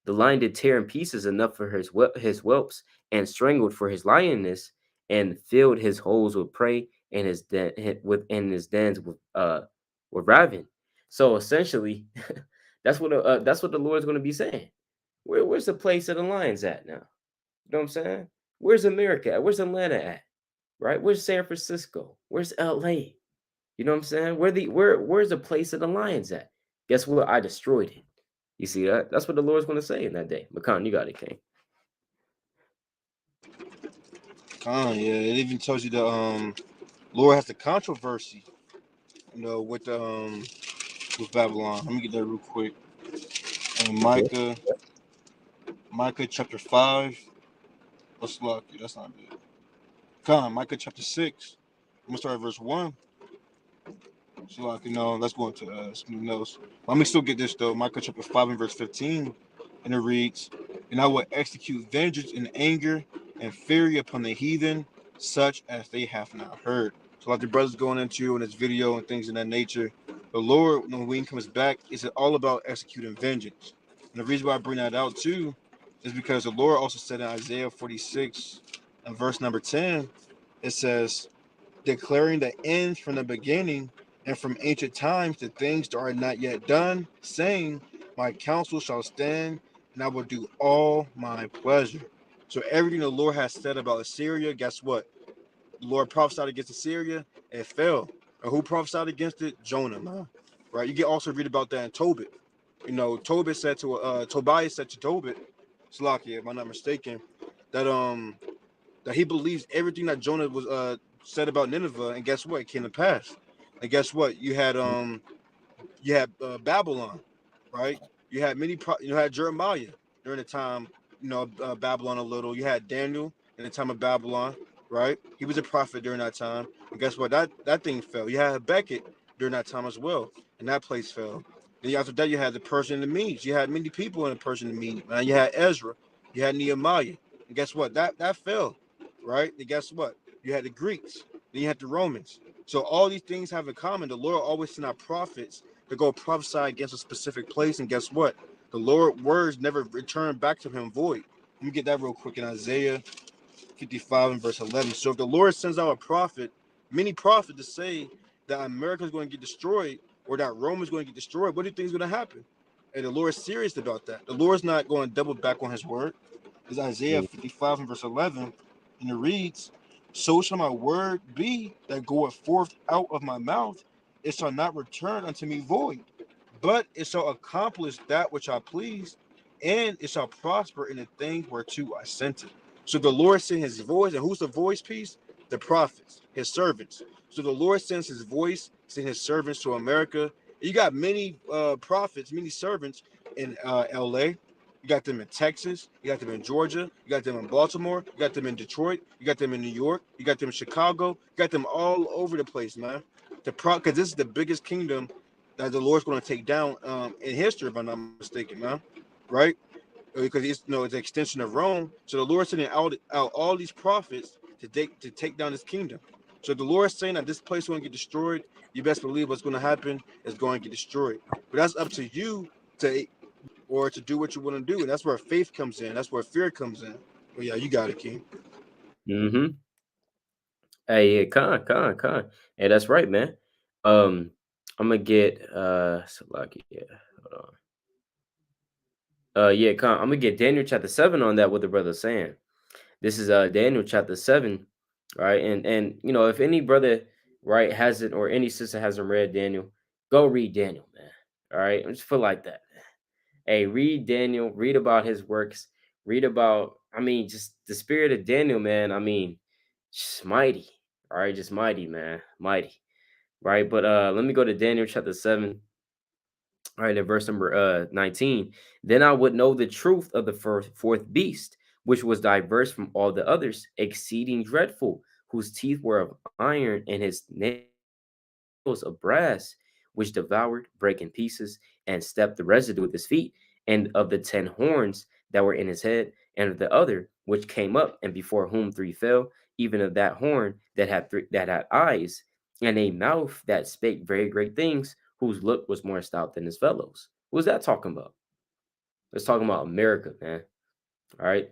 The lion did tear in pieces enough for his whelps, and strangled for his lioness, and filled his holes with prey, and his his dens with raven." So essentially, that's what the Lord's going to be saying. Where's the place of the lions at now? You know what I'm saying? Where's America at? Where's Atlanta at? Right? Where's San Francisco? Where's LA? You know what I'm saying? Where's the place of the lions at? Guess what? I destroyed it. You see that? That's what the Lord's going to say in that day. Makan, you got it, King. Yeah, it even tells you the Lord has the controversy, with Babylon. Let me get that real quick. Okay. Micah chapter 5. Let's look. That's not it. Micah chapter 6. I'm gonna start at verse 1. So let's go into something else. Let me still get this though. Micah chapter 5 and verse 15. And it reads, "And I will execute vengeance in anger and fury upon the heathen, such as they have not heard." So like the brothers going into in this video and things in that nature, the Lord, when he comes back, is all about executing vengeance. And the reason why I bring that out too is because the Lord also said in Isaiah 46 and verse number 10, it says, declaring the ends from the beginning and from ancient times the things that are not yet done, saying, my counsel shall stand, and I will do all my pleasure. So everything the Lord has said about Assyria, guess what? The Lord prophesied against Assyria, it fell. And who prophesied against it? Jonah, man. Right? You can also read about that in Tobit. Tobit said to Tobias said to Tobit, Slakia, if I'm not mistaken, that that he believes everything that Jonah was said about Nineveh, and guess what? It came to pass. And guess what? You had Babylon, right? You had Jeremiah during the time, Babylon a little. You had Daniel in the time of Babylon, right? He was a prophet during that time. And guess what? That thing fell. You had Habakkuk during that time as well, and that place fell. Then after that, you had the Persian and the Medes. You had many people in the Persian and the Medes. Man. You had Ezra. You had Nehemiah. And guess what? That fell, right? And guess what? You had the Greeks. Then you had the Romans. So all these things have in common. The Lord always sent out prophets to go prophesy against a specific place. And guess what? The Lord words never return back to him void. Let me get that real quick in Isaiah 55 and verse 11. So if the Lord sends out a prophet, many prophets to say that America is going to get destroyed or that Rome is going to get destroyed, what do you think is going to happen? And the Lord is serious about that. The Lord's not going to double back on his word. It's Isaiah 55 and verse 11. And it reads, so shall my word be that goeth forth out of my mouth. It shall not return unto me void, but it shall accomplish that which I please, and it shall prosper in the thing whereto I sent it. So the Lord sent his voice, and who's the voice piece? The prophets, his servants. So the Lord sends his voice, sent his servants to America. You got many prophets, many servants in LA. You got them in Texas. You got them in Georgia. You got them in Baltimore. You got them in Detroit. You got them in New York. You got them in Chicago. You got them all over the place, man. Because this is the biggest kingdom that the Lord's going to take down in history, if I'm not mistaken, man. Right? Because it's an extension of Rome. So the Lord's sending out all these prophets to take down this kingdom. So the Lord's saying that this place is going to get destroyed. You best believe what's going to happen is going to get destroyed. But that's up to you to do what you want to do, and that's where faith comes in. That's where fear comes in. But yeah, you got it, King. Mm-hmm. Hey, yeah, con. Hey, that's right, man. Um, I'm gonna get Salaki, yeah. Hold on. Yeah, con. I'm gonna get Daniel chapter 7 on that. What the brother's saying. This is Daniel chapter 7, right? And if any brother right hasn't or any sister hasn't read Daniel, go read Daniel, man. All right, I just feel like that. Hey, read Daniel, read about his works, read about, I mean, just the spirit of Daniel, man. I mean, just mighty. All right, just mighty, man. Mighty. Right. But let me go to Daniel chapter 7. All right, in verse number 19. Then I would know the truth of the fourth beast, which was diverse from all the others, exceeding dreadful, whose teeth were of iron and his nails of brass, which devoured, brake in pieces, and stepped the residue with his feet, and of the 10 horns that were in his head, and of the other which came up, and before whom 3 fell, even of that horn that had eyes, and a mouth that spake very great things, whose look was more stout than his fellows. Who's that talking about? It's talking about America, man. All right.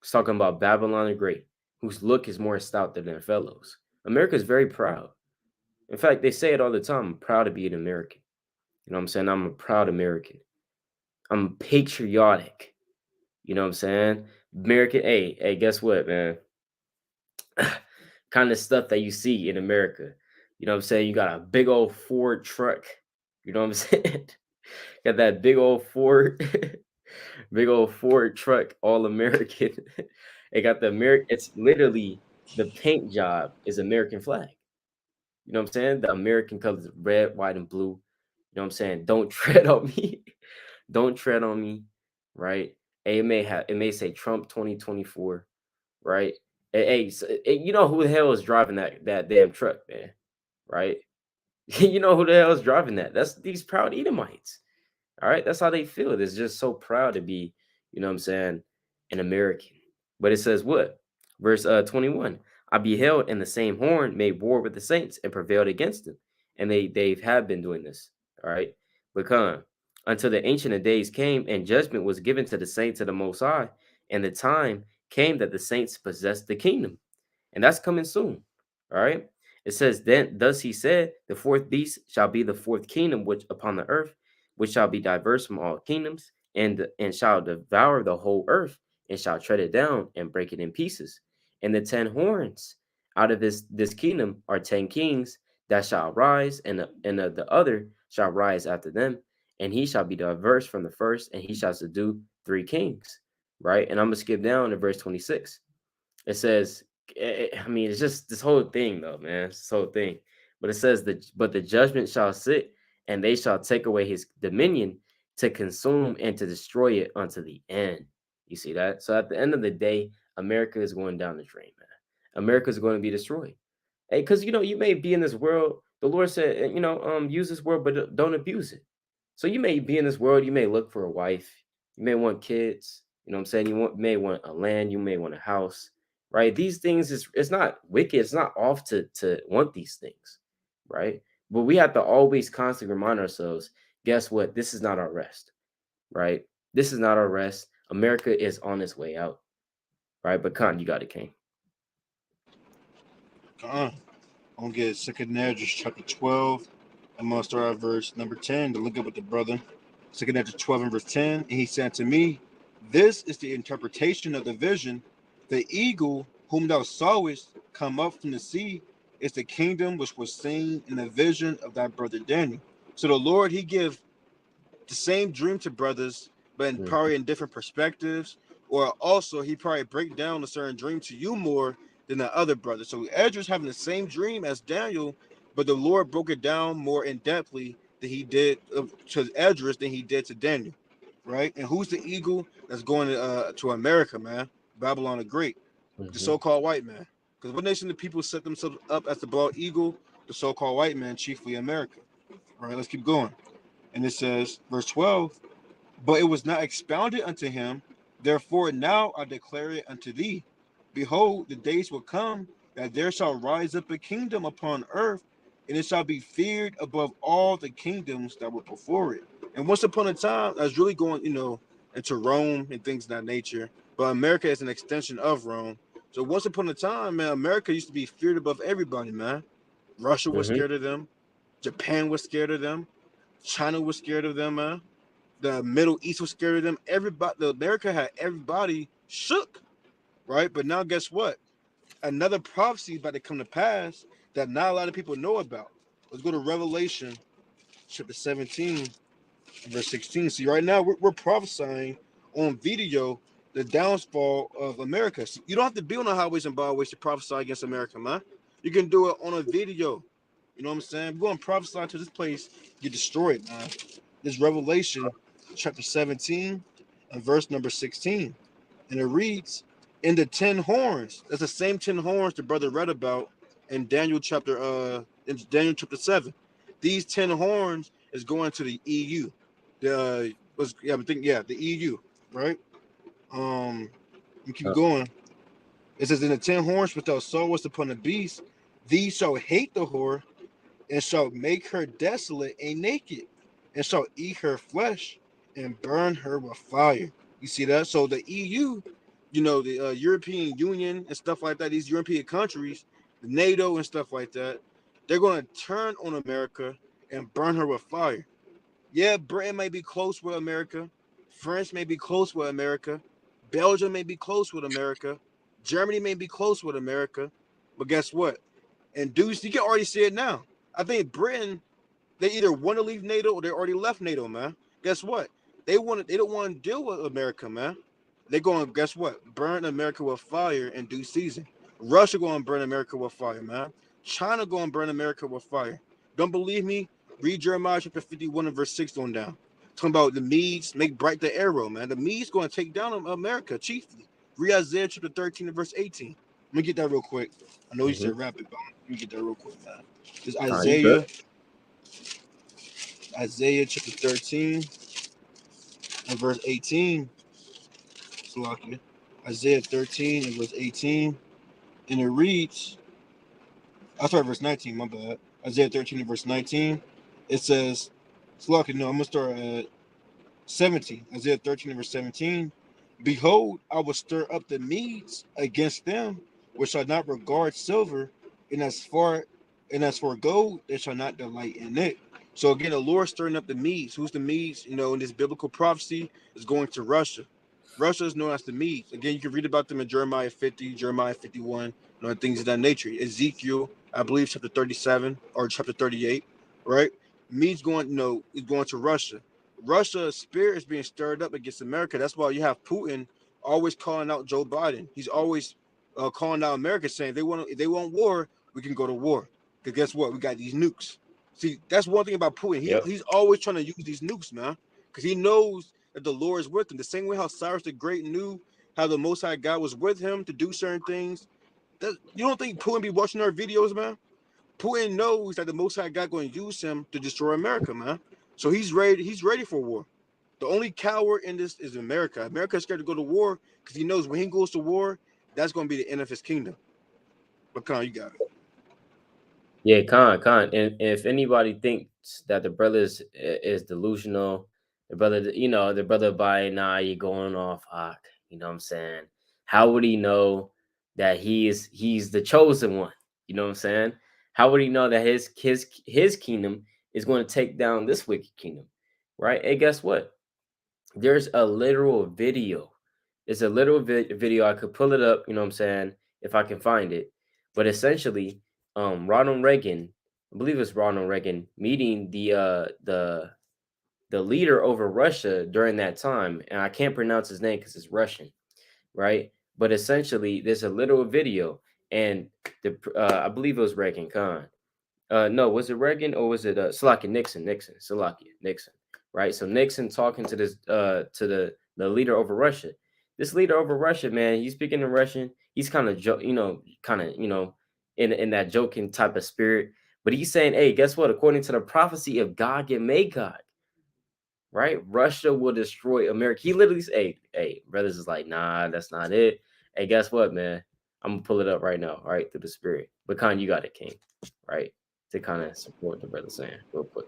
It's talking about Babylon the Great, whose look is more stout than their fellows. America is very proud. In fact, they say it all the time. I'm proud to be an American. You know what I'm saying? I'm a proud American. I'm patriotic. You know what I'm saying? American, hey, guess what, man? Kind of stuff that you see in America. You know what I'm saying? You got a big old Ford truck. You know what I'm saying? Got that big old Ford, big old Ford truck, all American. It got the American. It's literally the paint job is American flag. You know what I'm saying? The American colors, red, white, and blue. You know what I'm saying? Don't tread on me. Don't tread on me. Right? Hey, it may say Trump 2024. Right? Hey, you know who the hell is driving that damn truck, man? Right? You know who the hell is driving that? That's these proud Edomites. All right, that's how they feel. They're just so proud to be, you know what I'm saying, an American. But it says what? Verse 21. I beheld, and the same horn made war with the saints and prevailed against them. And they have been doing this. All right. Because until the ancient of days came, and judgment was given to the saints of the most high, and the time came that the saints possessed the kingdom, and that's coming soon. All right. It says, then thus he said, the fourth beast shall be the fourth kingdom which upon the earth, which shall be diverse from all kingdoms, and shall devour the whole earth, and shall tread it down and break it in pieces. And the 10 horns out of this kingdom are 10 kings that shall rise, and the other shall rise after them, and he shall be diverse from the first, and he shall subdue 3 kings. Right. And I'm gonna skip down to verse 26. It says, I mean, it's just this whole thing, though, man. It's this whole thing. But it says that, but the judgment shall sit, and they shall take away his dominion to consume and to destroy it unto the end. You see that? So at the end of the day, America is going down the drain, man. America is going to be destroyed. Hey, because you may be in this world. The Lord said, use this world, but don't abuse it. So you may be in this world. You may look for a wife. You may want kids. You know what I'm saying? May want a land. You may want a house, right? These things it's not wicked. It's not off to want these things, right? But we have to always constantly remind ourselves, guess what? This is not our rest, right? This is not our rest. America is on its way out, right? But Khan, you got it, King. I'm gonna get Second Ezra chapter 12. I'm gonna start at verse number 10 to link up with the brother. Second Ezra 12 and verse 10. And he said to me, this is the interpretation of the vision. The eagle whom thou sawest come up from the sea is the kingdom which was seen in the vision of thy brother Daniel. So the Lord, he give the same dream to brothers, but Mhm. probably in different perspectives. Or also he probably break down a certain dream to you more than the other brother. So Ezra's having the same dream as Daniel, but the Lord broke it down more in depthly than he did to Ezra than he did to Daniel, right? And who's the eagle that's going to America, man? Babylon the Great, the Mhm. so-called white man. Because what nation do people set themselves up as the bald eagle? The so-called white man, chiefly America. All right, let's keep going. And it says, verse 12, but it was not expounded unto him. Therefore now I declare it unto thee. Behold, the days will come that there shall rise up a kingdom upon earth, and it shall be feared above all the kingdoms that were before it. And once upon a time, I was really going, into Rome and things of that nature. But America is an extension of Rome. So once upon a time, man, America used to be feared above everybody, man. Russia was Mhm. scared of them. Japan was scared of them. China was scared of them, man. The Middle East was scared of them. Everybody, America had everybody shook, right? But now, guess what? Another prophecy is about to come to pass that not a lot of people know about. Let's go to Revelation chapter 17, verse 16. See, right now we're prophesying on video the downfall of America. So you don't have to be on the highways and byways to prophesy against America, man. You can do it on a video. You know what I'm saying? We're going to prophesy to this place get destroyed, man. This Revelation chapter 17 and verse number 16. And it reads, in the 10 horns, that's the same 10 horns the brother read about in Daniel chapter 7. These 10 horns is going to the EU. The was yeah, I think yeah, the EU, right? You keep Uh, going. It says, in the 10 horns which thou sawest upon the beast, these shall hate the whore, and shall make her desolate and naked, and shall eat her flesh and burn her with fire. You see that? So the EU, the European Union and stuff like that, these European countries, the NATO and stuff like that, they're going to turn on America and burn her with fire. Yeah, Britain may be close with America, France may be close with America, Belgium may be close with America. Germany may be close with America. But guess what? And dudes, you can already see it now. I think Britain, they either want to leave NATO or they already left NATO, man. Guess what? They don't want to deal with America, man. They're going, guess what? Burn America with fire in due season. Russia going to burn America with fire, man. China going to burn America with fire. Don't believe me? Read Jeremiah chapter 51 and verse 6 on down. Talking about the Medes make bright the arrow, man. The Medes going to take down America chiefly. Read Isaiah chapter 13 and verse 18. Let me get that real quick. I know you Mm-hmm. said rapid, but let me get that real quick, man. This You good? Isaiah chapter 13 and verse 18. Salakia. Isaiah 13 and verse 18. And it reads, I start verse 19, my bad. Isaiah 13 and verse 19. It says, Salakia, no, I'm going to start at 17. Isaiah 13 and verse 17. Behold, I will stir up the Medes against them, which shall not regard silver, and as for gold, they shall not delight in it. So again, the Lord stirring up the Medes. Who's the Medes? In this biblical prophecy is going to Russia. Russia is known as the Medes. Again, you can read about them in Jeremiah 50, Jeremiah 51, things of that nature. Ezekiel, I believe, chapter 37 or chapter 38, right? Medes going, is going to Russia. Russia's spirit is being stirred up against America. That's why you have Putin always calling out Joe Biden. He's always calling out America, saying if they want war, we can go to war. Because guess what? We got these nukes. See, that's one thing about Putin. Yep. He's always trying to use these nukes, man, because he knows that the Lord is with him. The same way how Cyrus the Great knew how the Most High God was with him to do certain things. You don't think Putin be watching our videos, man? Putin knows that the Most High God going to use him to destroy America, man. So he's ready. He's ready for war. The only coward in this is America. America is scared to go to war because he knows when he goes to war, that's going to be the end of his kingdom. But Khan, you got it. Yeah, Khan. And if anybody thinks that the brother is delusional, the brother by nah, you're going off hawk. You know what I'm saying? How would he know that he's the chosen one? You know what I'm saying? How would he know that his kingdom is going to take down this wicked kingdom? Right? Hey, guess what? There's a literal video. It's a literal video. I could pull it up, you know what I'm saying, if I can find it. But essentially, Ronald Reagan, I believe it's Ronald Reagan, meeting the leader over Russia during that time, and I can't pronounce his name because it's Russian, right? But essentially, there's a little video, and I believe it was Reagan Khan. No, was it Reagan or was it Salakia Nixon? Nixon. Right. So Nixon talking to this to the leader over Russia. This leader over Russia, man, he's speaking in Russian. He's kind of in that joking type of spirit. But he's saying, hey, guess what? According to the prophecy of Gog and Magog, right? Russia will destroy America. He literally said, hey, brothers is like, nah, that's not it. Hey, guess what, man? I'm gonna pull it up right now, all right, through the spirit. But Khan, you got it, King, right? To kind of support the brother saying real quick.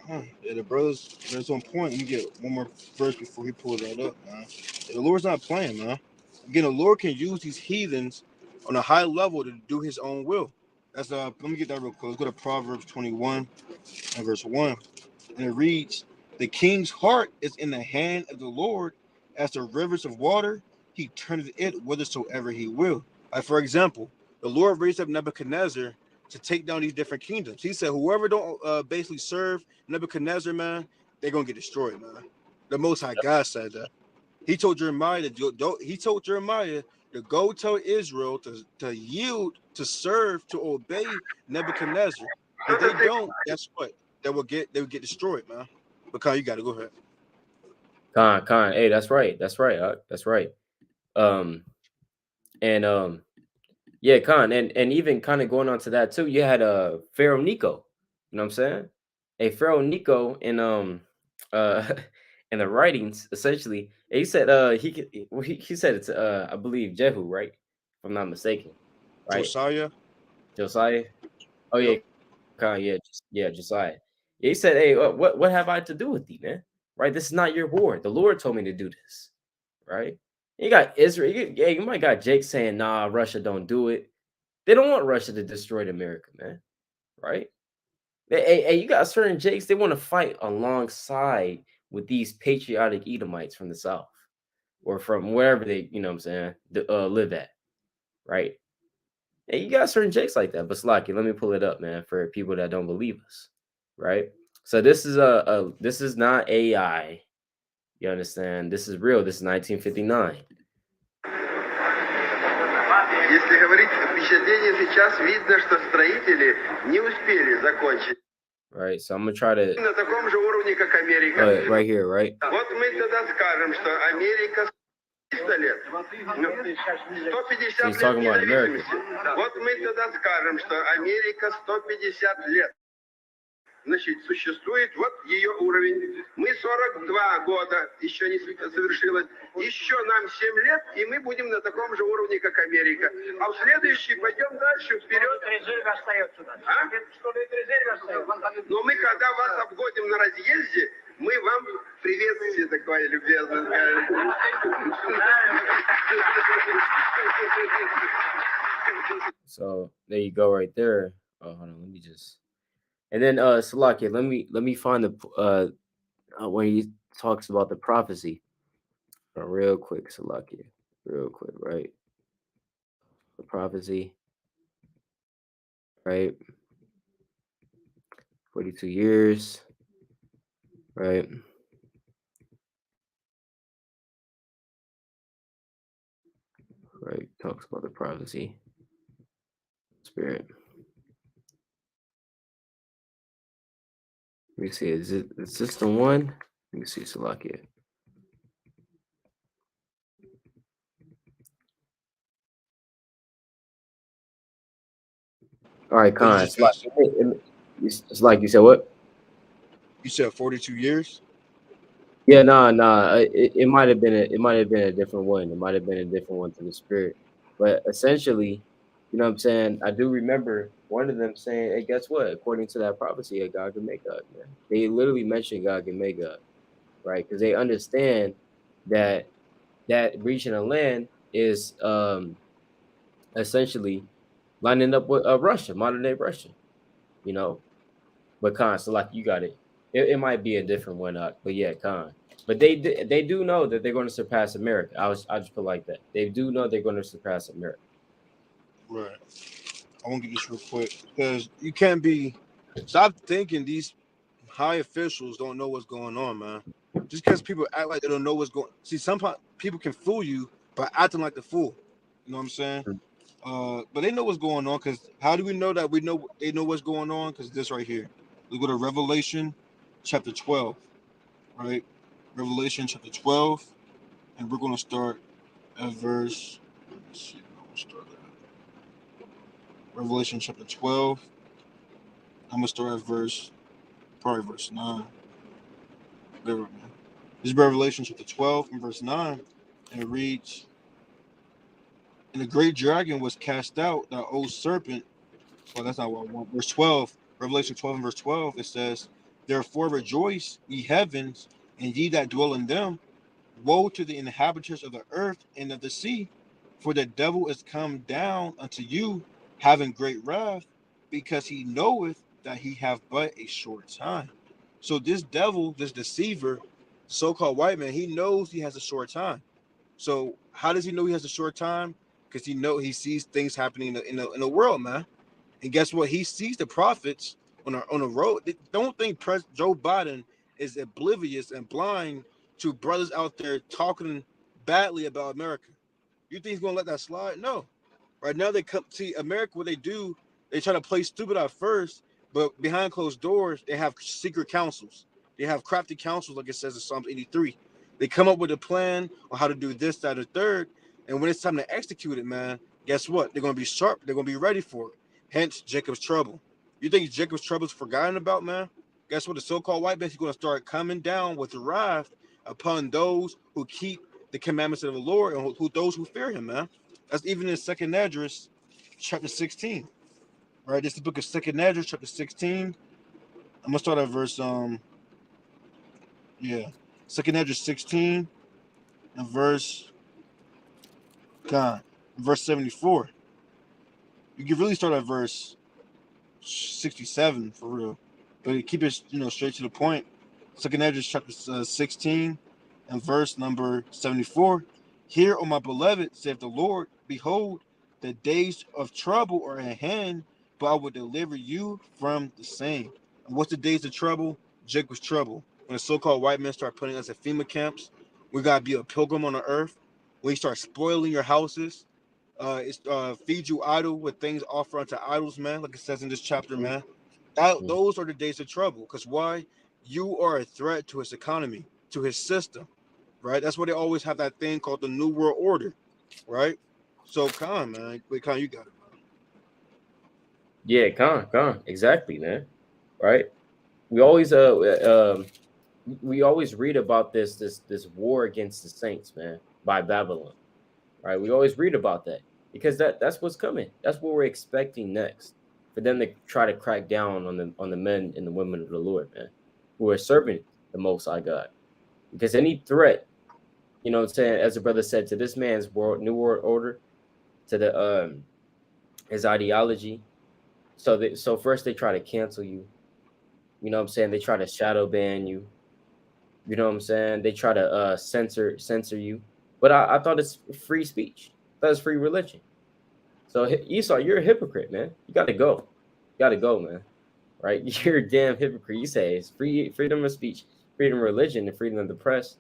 Yeah, the brothers, there's on point. You get one more verse before he pulls that up, man. The Lord's not playing, man. Again, the Lord can use these heathens on a high level to do his own will. Let me get that real quick. Let's go to Proverbs 21 and verse 1. And it reads, the king's heart is in the hand of the Lord, as the rivers of water, he turneth it whithersoever he will. Like, for example, the Lord raised up Nebuchadnezzar to take down these different kingdoms. He said, whoever don't basically serve Nebuchadnezzar, man, they're going to get destroyed, man. The Most High God said that. He told Jeremiah to go tell Israel to yield, to serve, to obey Nebuchadnezzar. If they don't, guess what? They would get destroyed, man. But Kyle, you got to go ahead. Khan, hey, that's right, that's right. Um, and yeah, Khan, and even kind of going on to that too. You had Pharaoh Nico. You know what I'm saying? A Pharaoh Nico uh in the writings essentially. He said he said it's I believe Jehu, right? If I'm not mistaken, right? Josiah. Josiah. Oh yeah, Yep. Khan, yeah, Josiah. Yeah, he said, hey, what have I to do with thee, man? Right? This is not your war. The Lord told me to do this, right? You got Israel. You might got Jake saying, nah, Russia don't do it. They don't want Russia to destroy America, man. Right? Hey, you got certain Jakes, they want to fight alongside with these patriotic Edomites from the South. or from wherever they, you know what I'm saying, live at, right? And you got certain jakes like that. But Slocky, let me pull it up, man, for people that don't believe us, right? So this is this is not AI. You understand? This is real. This is 1959. Если говорить о впечатлении, сейчас видно, что строители не успели закончить. Right, so I'm gonna try to на таком же уровне, как Америка. right here, right? Вот мы тогда скажем, что Америка 300 лет, 150 So he's talking лет about America. независимости. Вот мы тогда скажем, что Америка 150 лет. Значит, существует вот ее уровень. Мы 42 года, еще не совершилось. Еще нам 7 лет, и мы будем на таком же уровне, как Америка. А в следующий пойдем дальше, вперед. А? Но мы, когда вас обгоним на разъезде, мы вам приветствие такое любезное скажем. So there you go, right there. Oh, hold on, let me just. And then Salakia, let me find the when he talks about the prophecy, real quick, Salakia, real quick, right? The prophecy, right? 42 years, right? Right, talks about the prophecy, spirit. Let me see, is this the one? Let me see, Salakia. All right, Khan. It's like you said what? You said 42 years? Yeah, nah. It might have been a different one. It might have been a different one to the spirit. But essentially, you know what I'm saying? I do remember one of them saying, hey, guess what? According to that prophecy, God can make God, man. They literally mentioned God can make God, right? Because they understand that region of land is essentially lining up with Russia, modern day Russia, you know. But Khan, so like you got it. It might be a different one, but yeah, Khan. But they do know that they're going to surpass America. I just put like that. They do know they're going to surpass America. Right. I want to get this real quick because you can't be. Stop thinking these high officials don't know what's going on, man. Just because people act like they don't know what's going. See, sometimes people can fool you by acting like the fool. You know what I'm saying? But they know what's going on. Because how do we know that they know what's going on? Because this right here. We go to Revelation, chapter 12, right? Revelation chapter 12, and we're going to start at verse. Let's see. We'll start at Revelation chapter 12. I'm gonna start at probably verse 9. There we go. This is Revelation chapter 12 and verse 9, and it reads, "And the great dragon was cast out, that old serpent." Well, that's not what I want. Verse 12, Revelation 12 and verse 12, it says, "Therefore rejoice, ye heavens, and ye that dwell in them. Woe to the inhabitants of the earth and of the sea, for the devil is come down unto you, having great wrath, because he knoweth that he hath but a short time." So this devil, this deceiver, so-called white man, he knows he has a short time. So how does he know he has a short time? Because he sees things happening in the world, man. And guess what? He sees the prophets on the road. Don't think Joe Biden is oblivious and blind to brothers out there talking badly about America. You think he's gonna let that slide? No. Right now they come see America. What they do, they try to play stupid at first, but behind closed doors, they have secret councils. They have crafty councils, like it says in Psalms 83. They come up with a plan on how to do this, that, or third, and when it's time to execute it, man, guess what? They're gonna be sharp. They're gonna be ready for it. Hence Jacob's trouble. You think Jacob's trouble is forgotten about, man? Guess what? The so-called white man is gonna start coming down with wrath upon those who keep the commandments of the Lord and those who fear Him, man. That's even in Second Esdras, chapter 16. Right? This is the book of Second Esdras, chapter 16. I'm gonna start at verse Second Esdras 16 and verse 74. You can really start at verse 67 for real, but keep it straight to the point. Second Esdras chapter 16 and verse number 74. Hear, O my beloved, saith the Lord, behold, the days of trouble are at hand, but I will deliver you from the same. And what's the days of trouble? Jacob's trouble. When the so-called white men start putting us in FEMA camps, we gotta be a pilgrim on the earth. When you start spoiling your houses, feed you idle with things offered unto idols, man, like it says in this chapter, man. Those are the days of trouble. Because why? You are a threat to his economy, to his system, right? That's why they always have that thing called the New World Order, right? So, Khan, man, wait, Khan, you got it. Yeah, Khan, exactly, man. Right? We always we always read about this war against the saints, man, by Babylon. Right? We always read about that because that's what's coming. That's what we're expecting next. For them to try to crack down on the men and the women of the Lord, man, who are serving the Most High God. Because any threat, you know what I'm saying, as the brother said, to this man's new world order, to the his ideology. So first they try to cancel you. You know what I'm saying? They try to shadow ban you. You know what I'm saying? They try to censor you. But I thought it's free speech. I thought it's free religion. So Esau, you're a hypocrite, man. You gotta go. You gotta go, man. Right? You're a damn hypocrite. You say it's freedom of speech, freedom of religion, and freedom of the press.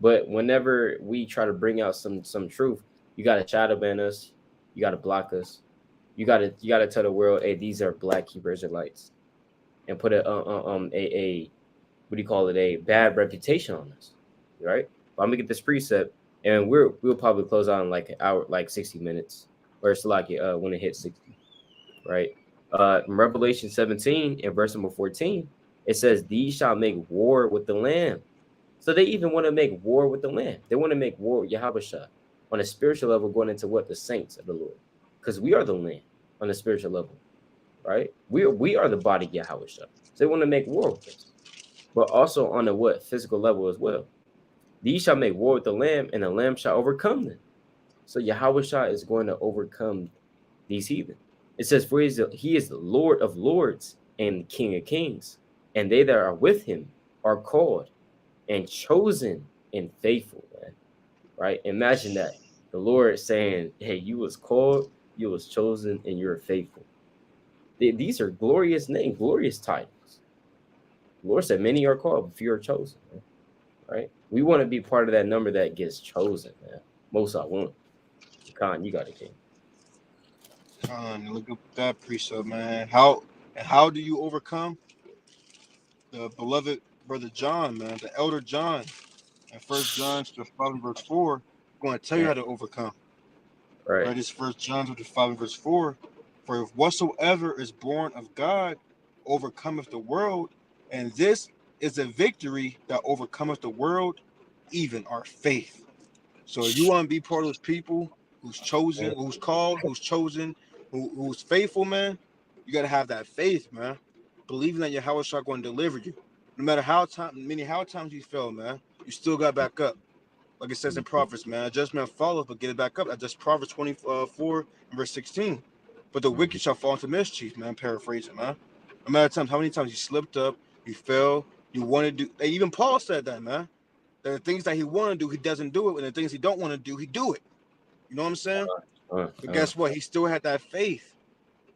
But whenever we try to bring out some truth, you gotta shadow ban us. You gotta block us. You gotta tell the world, hey, these are black Hebrew Israelites, and put a what do you call it, a bad reputation on us, right? But I'm gonna get this precept, and we'll probably close out in like an hour, like 60 minutes, or it's like when it hits 60, right? In Revelation 17 and verse number 14, it says, "These shall make war with the Lamb." So they even want to make war with the Lamb. They want to make war with Yahushua on a spiritual level, going into what the saints of the Lord, because we are the Lamb on a spiritual level, right? We are the body of Yahushua. So they want to make war with us, but also on a what physical level as well. These shall make war with the Lamb, and the Lamb shall overcome them. So Yahushua is going to overcome these heathen. It says, "For he is the Lord of lords and King of kings, and they that are with him are called and chosen and faithful." Man. Right? Imagine that. The Lord saying, "Hey, you was called, you was chosen, and you're faithful." These are glorious names, glorious titles. The Lord said, "Many are called, but few are chosen." Man. Right? We want to be part of that number that gets chosen, man. Most I want. Khan, you got it, King. Look up that precept, man. How do you overcome? The beloved brother John, man, the elder John, in First John chapter 5 and verse 4, going to tell you how to overcome. Right. Right, it's First John chapter 5 and verse 4. For if whatsoever is born of God overcometh the world, and this is a victory that overcometh the world, even our faith. So if you want to be part of those people who's chosen, who's called, who's chosen, who's faithful, man, you gotta have that faith, man. Believing that your house is going to deliver you. No matter how times you fail, man, you still got back up. Like it says in Proverbs, man, adjustment follows, but get it back up. That's just Proverbs 24 and verse 16. But the wicked shall fall into mischief, man. Paraphrasing, man. No matter times, how many times you slipped up, you fell, you wanted to do. Even Paul said that, man. That the things that he want to do, he doesn't do it. And the things he don't want to do, he do it. You know what I'm saying? But guess what? He still had that faith.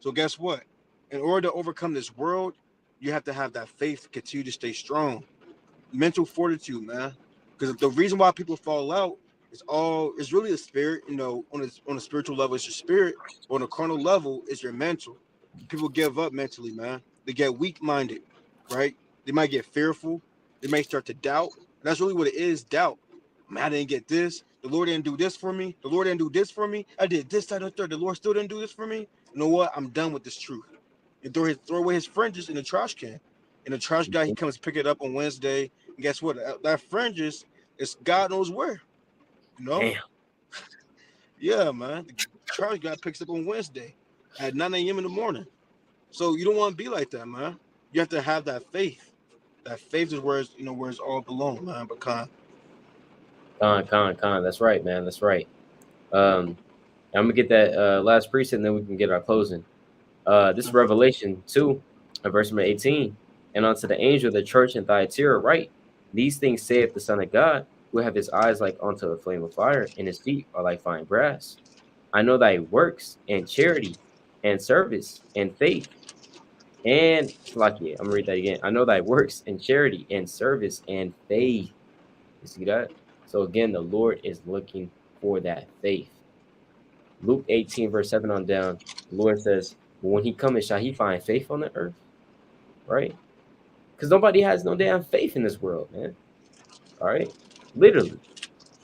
So guess what? In order to overcome this world, you have to have that faith to continue to stay strong. Mental fortitude, man. Because the reason why people fall out is really a spirit. You know, on a spiritual level, it's your spirit. But on a carnal level, it's your mental. People give up mentally, man. They get weak-minded, right? They might get fearful. They may start to doubt. And that's really what it is, doubt. Man, I didn't get this. The Lord didn't do this for me. The Lord didn't do this for me. I did this, that, and the third. The Lord still didn't do this for me. You know what? I'm done with this truth. And throw away his fringes in the trash can. And the trash guy, he comes to pick it up on Wednesday. And guess what? That fringes is God knows where. You know? Damn. Yeah, man. The trash guy picks up on Wednesday at 9 a.m. in the morning. So you don't want to be like that, man. You have to have that faith. That faith is where it's all belong, man. But Khan. That's right, man. That's right. I'm gonna get that last precept, and then we can get our closing. This is Revelation 2, verse number 18. And unto the angel of the church in Thyatira write, these things saith the Son of God, who have his eyes like onto a flame of fire, and his feet are like fine brass. I know thy works and charity and service and faith and Slakia. I'm gonna read that again. I know thy works and charity and service and faith. You see that? So again, the Lord is looking for that faith. Luke 18, verse 7 on down, the Lord says, "But when he cometh, shall he find faith on the earth?" Right? Because nobody has no damn faith in this world, man. All right. Literally.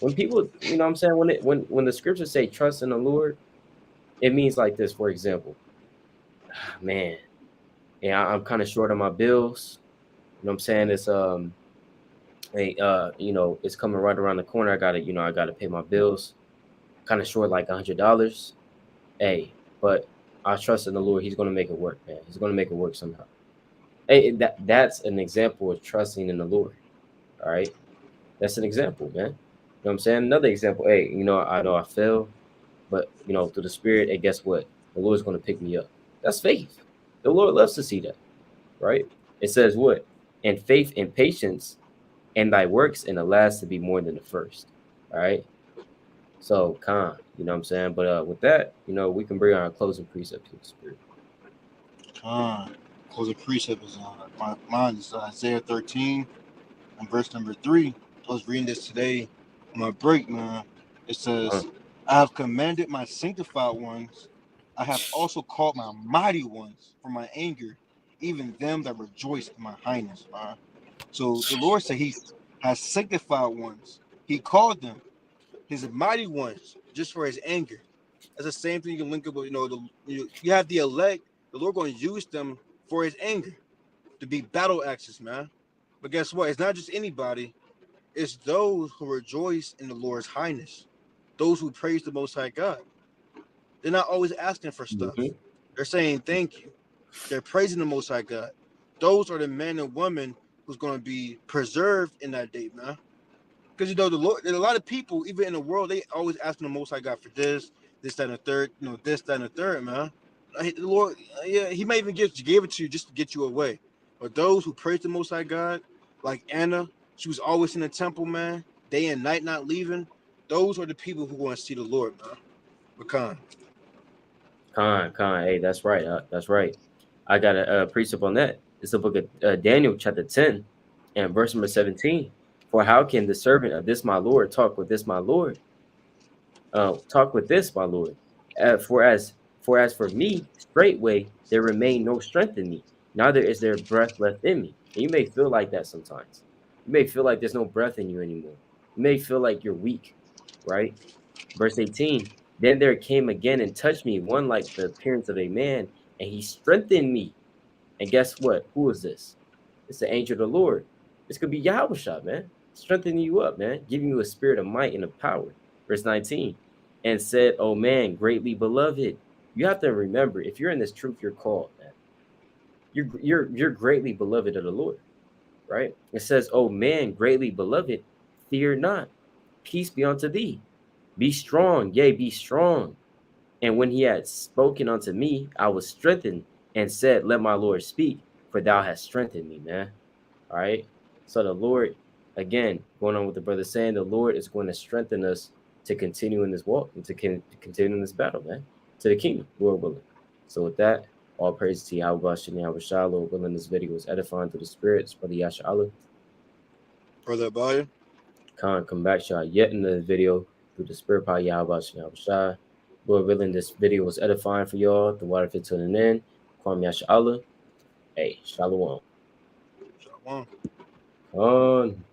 When people, you know what I'm saying, when the scriptures say trust in the Lord, it means like this, for example. Man, yeah, I'm kind of short on my bills. You know what I'm saying? It's hey, it's coming right around the corner. I gotta pay my bills. Kind of short like $100. Hey, but I trust in the Lord. He's gonna make it work, man. He's gonna make it work somehow. Hey, that's an example of trusting in the Lord. All right. That's an example, man. You know what I'm saying? Another example, hey, I know I fail, but through the spirit, hey, guess what? The Lord's gonna pick me up. That's faith. The Lord loves to see that, right? It says what? And faith and patience and thy works in the last to be more than the first. All right. So you know what I'm saying? But with that, we can bring our closing precept to the spirit. Closing precept is mine is Isaiah 13 and verse number 3. I was reading this today on my break, man. It says, I have commanded my sanctified ones. I have also called my mighty ones for my anger, even them that rejoice in my highness, man. So the Lord said he has sanctified ones. He called them his mighty ones just for his anger. That's the same thing you can link up with, you have the elect, the Lord going to use them for his anger to be battle axes, man. But guess what? It's not just anybody. It's those who rejoice in the Lord's highness, those who praise the Most High God. They're not always asking for stuff. Mm-hmm. They're saying thank you. They're praising the Most High God. Those are the men and women who's going to be preserved in that day, man. Because the Lord, there's a lot of people, even in the world, they always asking the Most High God for this, that, and the third, this, that, and the third, man. The Lord, yeah, He may even gave it to you just to get you away. But those who praise the Most High God, like Anna, she was always in the temple, man, day and night, not leaving. Those are the people who want to see the Lord, man. Khan. Hey, that's right. That's right. I got a precept on that. It's the book of Daniel, chapter 10, and verse number 17. For how can the servant of this my Lord talk with this my Lord? Talk with this my Lord. For as for me, straightway there remain no strength in me, neither is there breath left in me. And you may feel like that sometimes. You may feel like there's no breath in you anymore. You may feel like you're weak, right? Verse 18, then there came again and touched me one like the appearance of a man, and he strengthened me. And guess what? Who is this? It's the angel of the Lord. This could be Yahweh, man. Strengthening you up, man. Giving you a spirit of might and of power. Verse 19, and said, oh man, greatly beloved. You have to remember, if you're in this truth, you're called, man. You're greatly beloved of the Lord, right? It says, oh man, greatly beloved, fear not. Peace be unto thee. Be strong, yea, be strong. And when he had spoken unto me, I was strengthened and said, let my Lord speak, for thou hast strengthened me, man. All right. So the Lord, again, going on with the brother saying, the Lord is going to strengthen us to continue in this walk and to continue in this battle, man, to the kingdom, Lord willing. So with that, all praise to Yahweh, Shah, Lord willing, this video was edifying through the spirits, Brother Yasha Allah. Brother Ahbayah. Come back, Shah, yet another video through the spirit power, Yahweh, Shah. Lord willing, this video was edifying for y'all. The water fit tuning in. Kwame Yasha Allah. Hey, Shalom. Shalom. On.